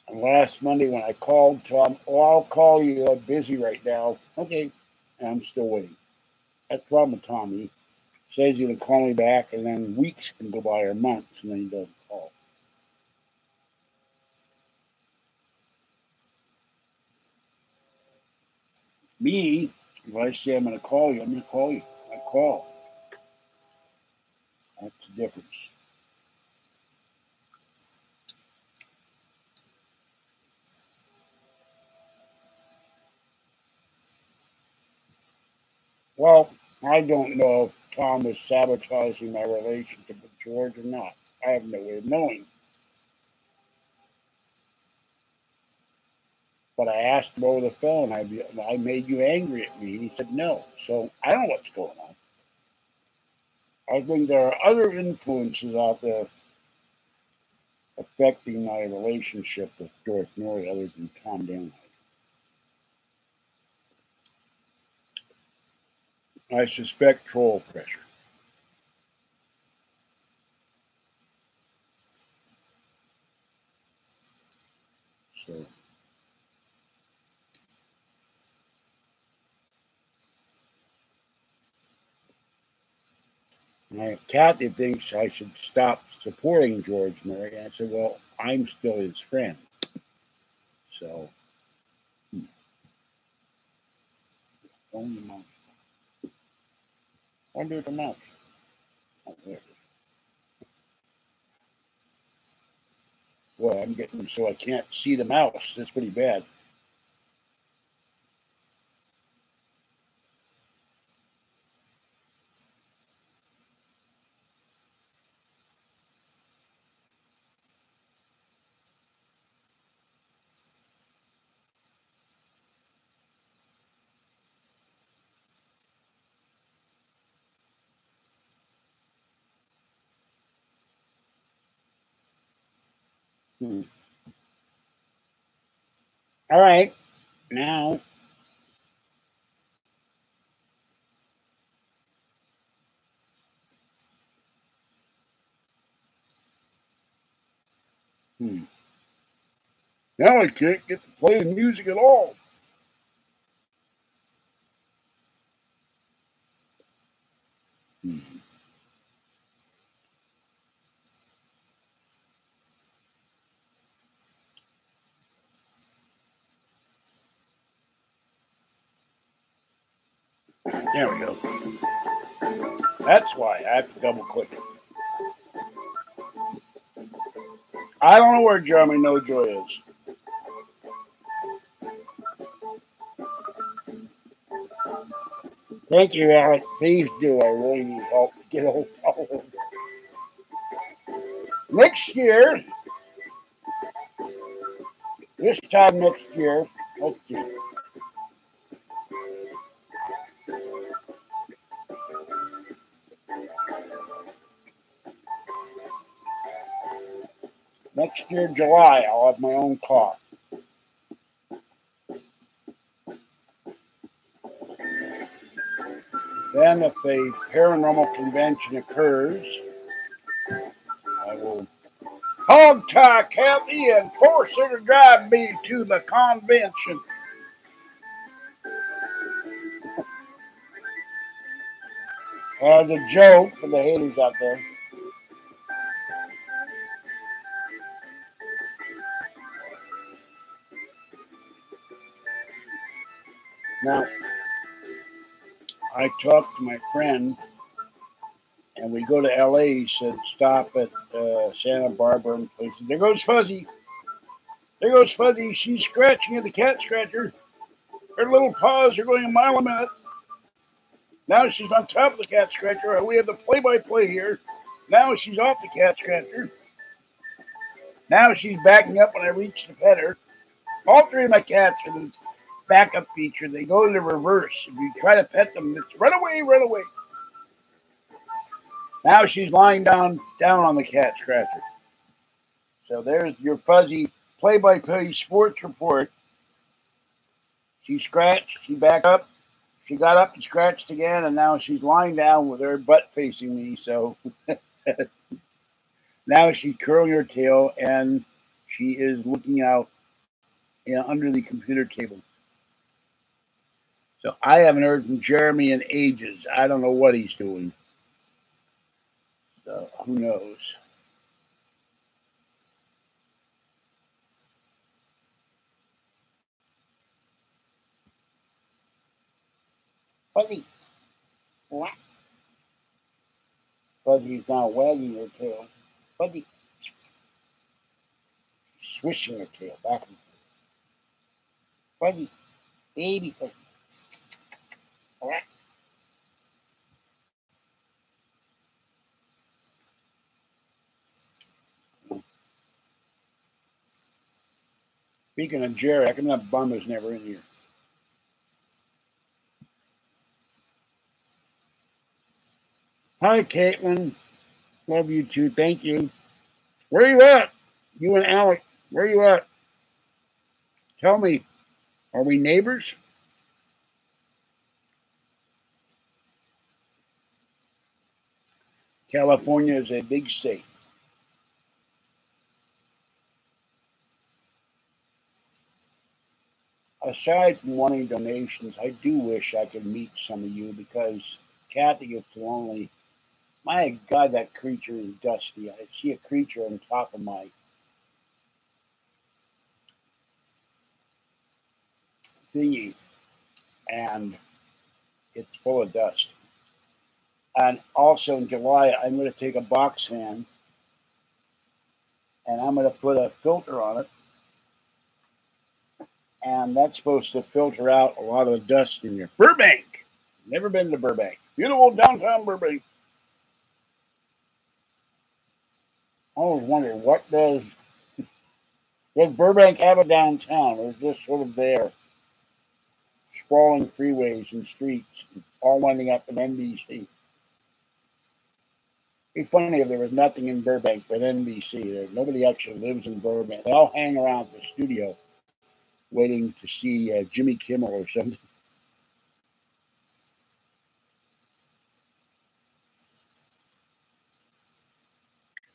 And last Monday when I called Tom, oh, I'll call you, I'm busy right now. Okay, and I'm still waiting. That's the problem with Tom. He says he's going to call me back, and then weeks can go by or months, and then he doesn't call. Me, if I say I'm going to call you, I'm going to call you. I call. That's the difference. Well, I don't know if Tom is sabotaging my relationship with George or not. I have no way of knowing. But I asked him over the phone, I made you angry at me. And he said no. So I don't know what's going on. I think there are other influences out there affecting my relationship with Doris Norrie other than Tom Danhausen. I suspect troll pressure. So now Kathy thinks I should stop supporting George Norrie. I said, well, I'm still his friend. So only mouse. Wonder the mouse. Oh, there it is. Boy, I'm getting so I can't see the mouse. That's pretty bad. All right, now now I can't get to play the music at all. There we go. That's why I have to double click it. I don't know where Jeremy No Joy is. Thank you, Alec. Please do. I really need help to get all of them. Next year, this time next year, let's see. Next year, July, I'll have my own car. Then, if a paranormal convention occurs, I will hog tie Kathy and force her to drive me to the convention. As a joke for the haters out there. Now, I talked to my friend, and we go to LA. He said, stop at Santa Barbara and places. There goes Fuzzy. There goes Fuzzy. She's scratching at the cat scratcher. Her little paws are going a mile a minute. Now she's on top of the cat scratcher. We have the play-by-play here. Now she's off the cat scratcher. Now she's backing up when I reach to pet her. All three of my cats are this backup feature. They go into reverse. If you try to pet them, it's run away, run away. Now she's lying down on the cat scratcher. So there's your fuzzy play-by-play sports report. She scratched, she backed up, she got up and scratched again, and now she's lying down with her butt facing me. So now she's curling her tail, and she is looking out under the computer table. So I haven't heard from Jeremy in ages. I don't know what he's doing. So who knows? Fuzzy. What? Fuzzy's now wagging her tail. Fuzzy. Swishing her tail back and forth. Fuzzy. Baby Fuzzy. What? Speaking of Jerry, I can that bum is never in here. Hi, Caitlin. Love you too. Thank you. Where you at? You and Alec, where you at? Tell me, are we neighbors? California is a big state. Aside from wanting donations, I do wish I could meet some of you because Kathy gets lonely. My God, that creature is dusty. I see a creature on top of my thingy, and it's full of dust. And also in July, I'm going to take a box fan and I'm going to put a filter on it. And that's supposed to filter out a lot of the dust in here. Burbank. Never been to Burbank. Beautiful downtown Burbank. I always wonder, what does Burbank have a downtown, or is this sort of there? Sprawling freeways and streets, all winding up in NBC. It'd be funny if there was nothing in Burbank but NBC. Nobody actually lives in Burbank. They all hang around the studio waiting to see Jimmy Kimmel or something.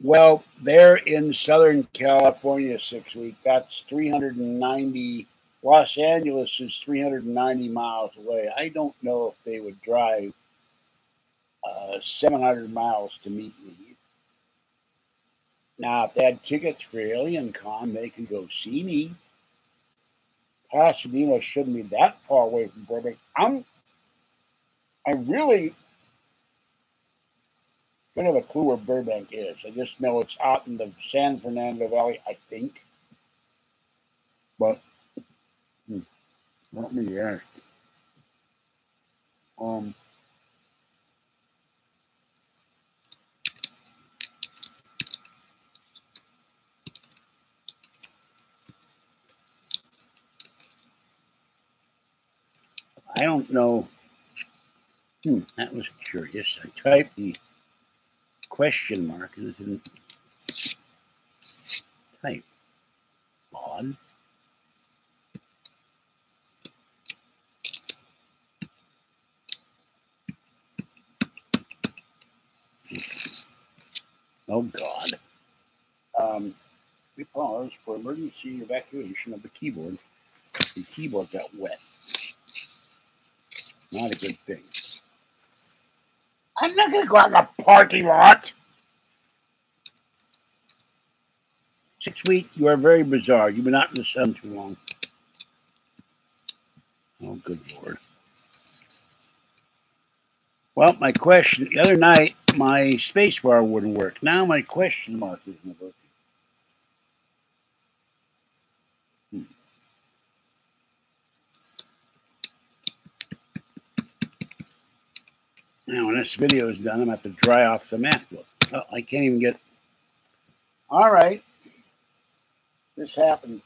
Well, they're in Southern California 6 weeks. That's 390. Los Angeles is 390 miles away. I don't know if they would drive 700 miles to meet me. Now, if they had tickets for AlienCon, they could go see me. Pasadena shouldn't be that far away from Burbank. I really don't have a clue where Burbank is. I just know it's out in the San Fernando Valley, I think. But let me ask. I don't know. That was curious. I typed the question mark and it didn't type. Odd. Oh, God. We paused for emergency evacuation of the keyboard. The keyboard got wet. Not a good thing. I'm not going to go out in the parking lot. 6 weeks, you are very bizarre. You've been out in the sun too long. Oh, good Lord. Well, my question, the other night, my space bar wouldn't work. Now my question mark isn't working. Now, when this video is done, I'm going to have to dry off the MacBook. Oh, I can't even get... All right. This happens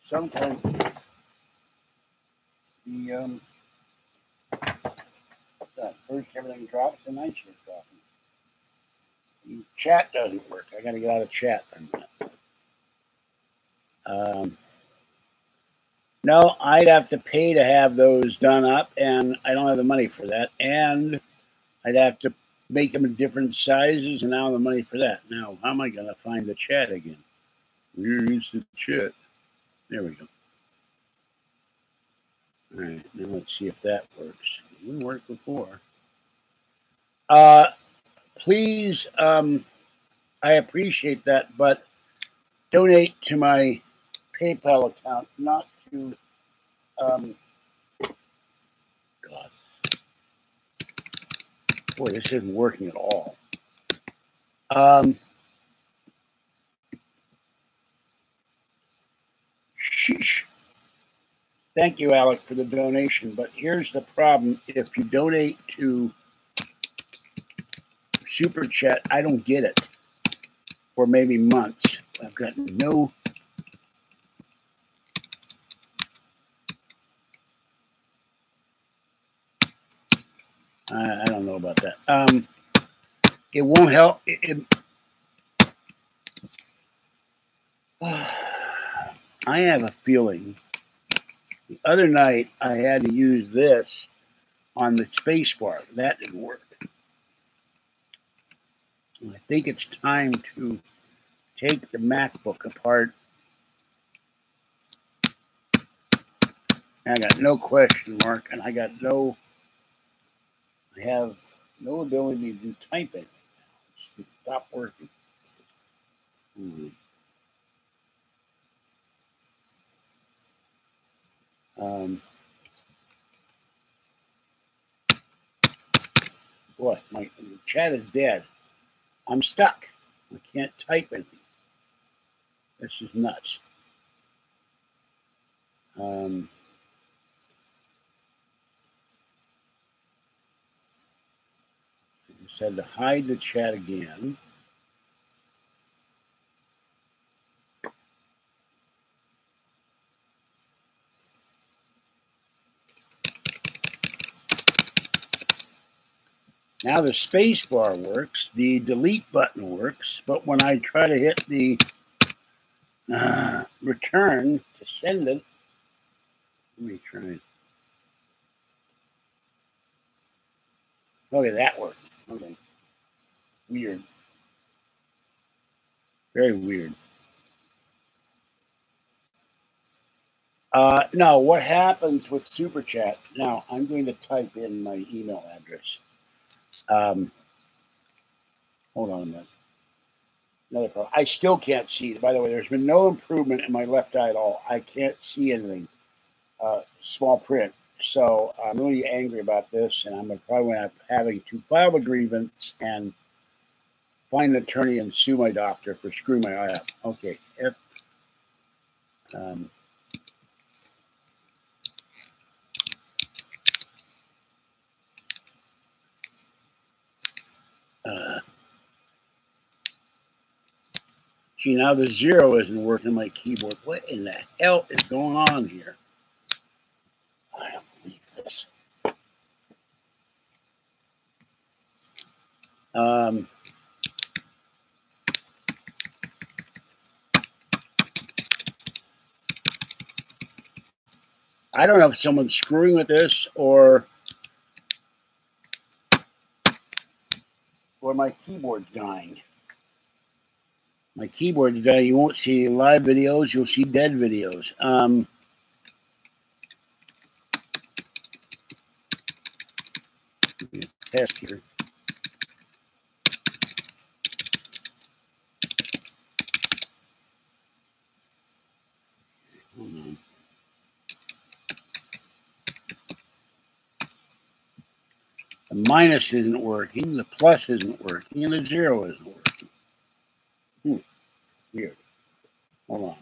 sometimes. The first everything drops, and then shit drops. The chat doesn't work. I got to get out of chat for a minute. No, I'd have to pay to have those done up, and I don't have the money for that. And I'd have to make them in different sizes, and I don't have the money for that. Now, how am I going to find the chat again? We're used to chat. There we go. All right, now let's see if that works. It didn't work before. Please, I appreciate that, but donate to my PayPal account, not to, God. Boy, this isn't working at all. Sheesh. Thank you, Alec, for the donation, but here's the problem. If you donate to Super Chat, I don't get it for maybe months. I've got no... I don't know about that. It won't help. I have a feeling the other night I had to use this on the space bar. That didn't work. I think it's time to take the MacBook apart. I got no question mark, and I have no ability to type it. It's stopped working. Boy, my chat is dead. I'm stuck. I can't type anything. This is nuts. I just had to hide the chat again. Now the space bar works, the delete button works, but when I try to hit the return to send it, let me try it. Okay, that worked. Okay. Weird. Very weird. No, what happens with Super Chat? Now, I'm going to type in my email address. Hold on a minute. Another problem. I still can't see. By the way, there's been no improvement in my left eye at all. I can't see anything. Small print. So I'm really angry about this, and I'm probably having to file a grievance and find an attorney and sue my doctor for screwing my eye up. Okay. See, now the 0 isn't working on my keyboard. What in the hell is going on here? I don't believe this. I don't know if someone's screwing with this or my keyboard's dying. My keyboard's dying. You won't see live videos. You'll see dead videos. Test here. Hold on. The minus isn't working, the plus isn't working, and the 0 isn't working. Weird. Hold on.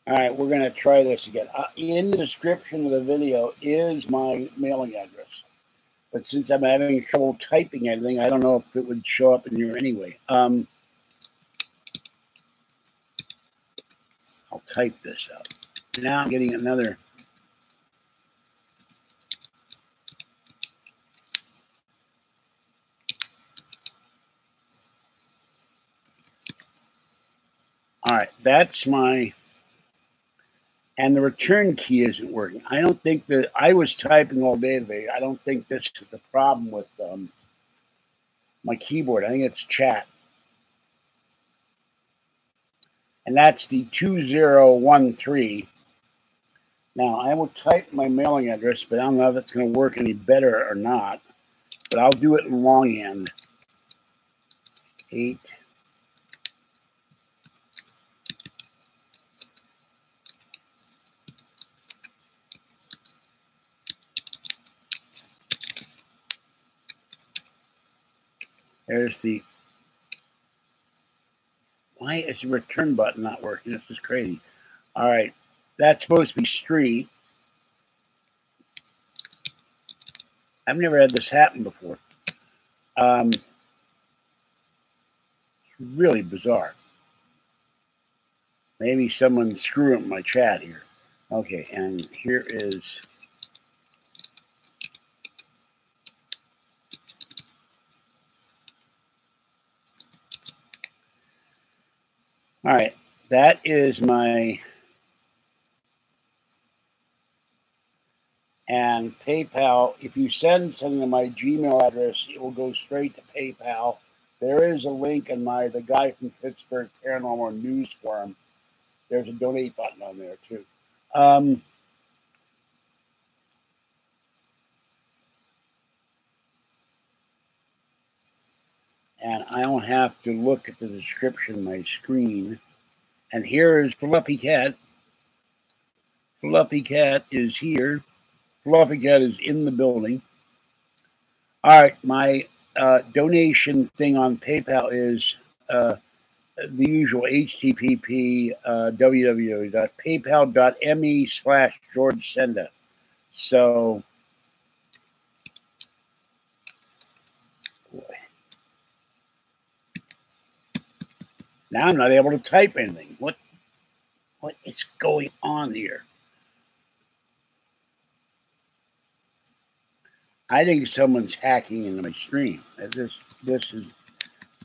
All right, we're going to try this again. In the description of the video is my mailing address. But since I'm having trouble typing anything, I don't know if it would show up in here anyway. I'll type this up. Now I'm getting another. All right, that's my. And the return key isn't working. I don't think that I was typing all day today. I don't think this is the problem with my keyboard. I think it's chat. And that's the 2013. Now, I will type my mailing address, but I don't know if it's going to work any better or not. But I'll do it in longhand. 8. There's the. Why is the return button not working? This is crazy. All right. That's supposed to be street. I've never had this happen before. It's really bizarre. Maybe someone's screwing up my chat here. Okay, and here is. All right, that is my. And PayPal, if you send something to my Gmail address, it will go straight to PayPal. There is a link in the Guy from Pittsburgh Paranormal News Forum. There's a donate button on there too. And I don't have to look at the description of my screen. And here is Fluffy Cat. Fluffy Cat is here. Fluffy Cat is in the building. All right, my donation thing on PayPal is the usual HTTP www.paypal.me/George Senda. So, boy. Now I'm not able to type anything. What is going on here? I think someone's hacking into my stream. This is.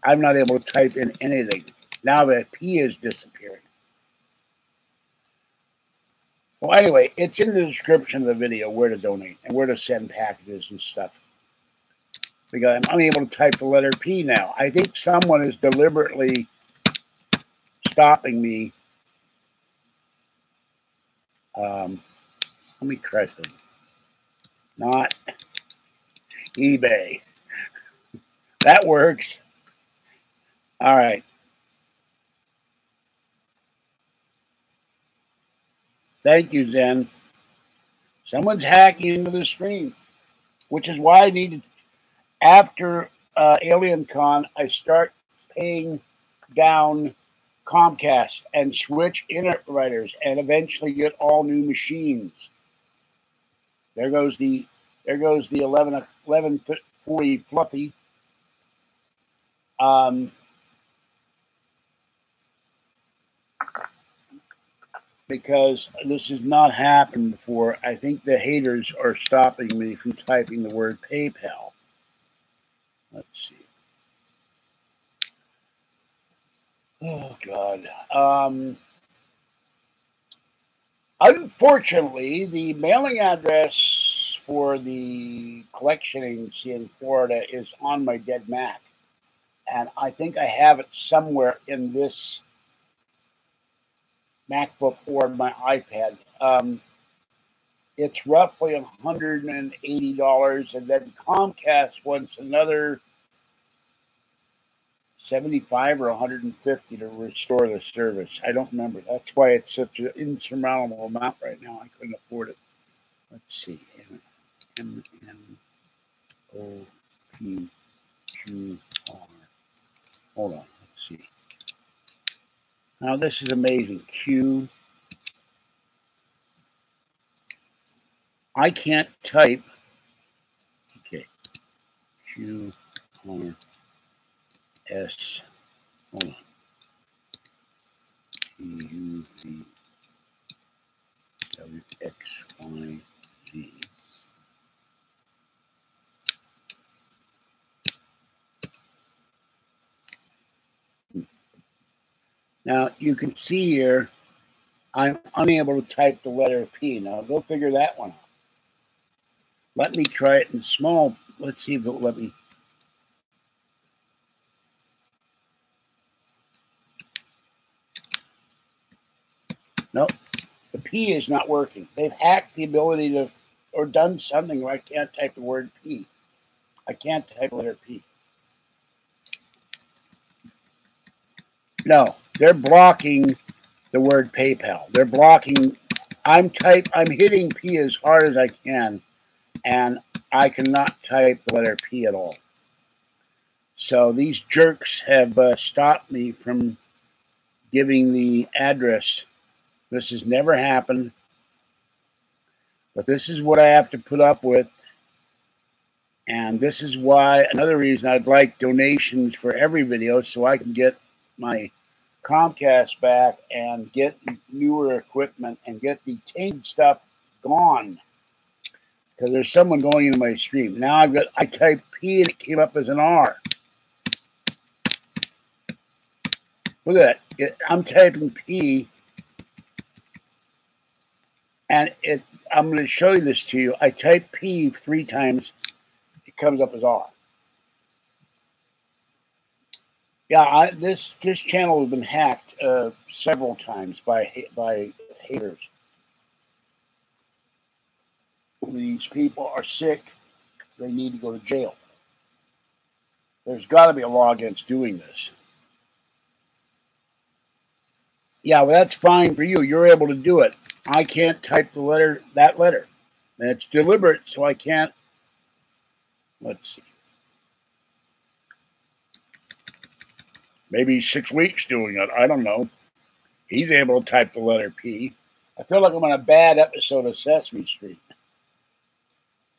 I'm not able to type in anything. Now that P is disappearing. Well, anyway, it's in the description of the video where to donate and where to send packages and stuff. Because I'm unable to type the letter P now. I think someone is deliberately stopping me. Let me try something. Not eBay. That works. All right. Thank you, Zen. Someone's hacking into the stream, which is why I needed, after AlienCon, I start paying down Comcast and switch internet providers and eventually get all new machines. There goes the 1140 Fluffy. Because this has not happened before. I think the haters are stopping me from typing the word PayPal. Let's see. Oh, God. Unfortunately, the mailing address for the collection agency in Florida is on my dead Mac. And I think I have it somewhere in this MacBook or my iPad. It's roughly $180, and then Comcast wants another $75 or $150 to restore the service. I don't remember. That's why it's such an insurmountable amount right now. I couldn't afford it. Let's see. MNOPQR. Hold on. Let's see. Now this is amazing. Q. I can't type. Okay. Q R S. Hold on. U, V, W, X, Y, Z. Now, you can see here, I'm unable to type the letter P. Now, go figure that one out. Let me try it in small. Let's see if it'll let me. Nope, the P is not working. They've hacked the ability to, or done something where I can't type the word P. I can't type the letter P. No, they're blocking the word PayPal. They're blocking. I'm hitting P as hard as I can, and I cannot type the letter P at all. So these jerks have stopped me from giving the address. This has never happened, but this is what I have to put up with. And this is why, another reason I'd like donations for every video so I can get my Comcast back and get newer equipment and get the tainted stuff gone. Because there's someone going into my stream. Now I typed P and it came up as an R. Look at that. I'm typing P and I'm going to show you this to you. I type P 3 times. It comes up as R. Yeah, this channel has been hacked several times by haters. These people are sick. They need to go to jail. There's got to be a law against doing this. Yeah, well, that's fine for you. You're able to do it. I can't type that letter. And it's deliberate, so I can't. Let's see. Maybe 6 weeks doing it. I don't know. He's able to type the letter P. I feel like I'm on a bad episode of Sesame Street.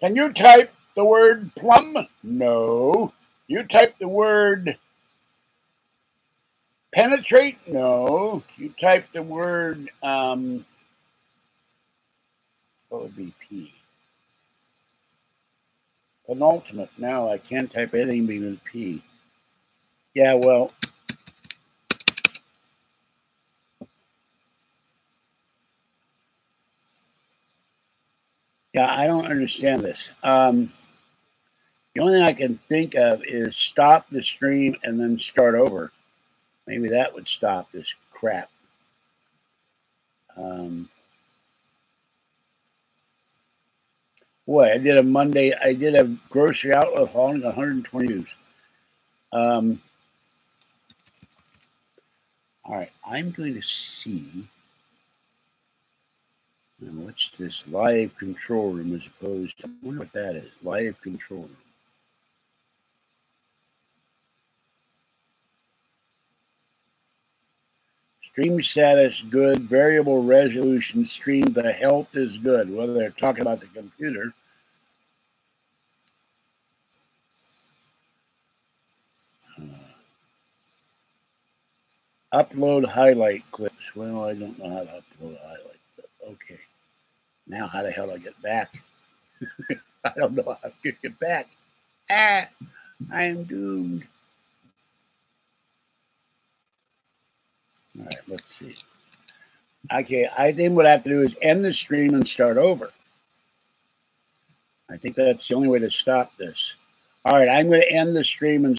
Can you type the word plum? No. You type the word penetrate? No. You type the word, what would be P? Penultimate. No, I can't type anything with P. Yeah, well. Yeah, I don't understand this. The only thing I can think of is stop the stream and then start over. Maybe that would stop this crap. Boy, I did a grocery outlet haul and 120 views. All right, I'm going to see. Now, what's this live control room as opposed to, I wonder what that is, live control room. Stream status good, variable resolution stream, the health is good. Whether they're talking about the computer. Upload highlight clips. Well, I don't know how to upload a highlight clip. Okay. Now how the hell do I get back? I don't know how to get back. I am doomed. All right, let's see. Okay, I think what I have to do is end the stream and start over. I think that's the only way to stop this. All right, I'm going to end the stream and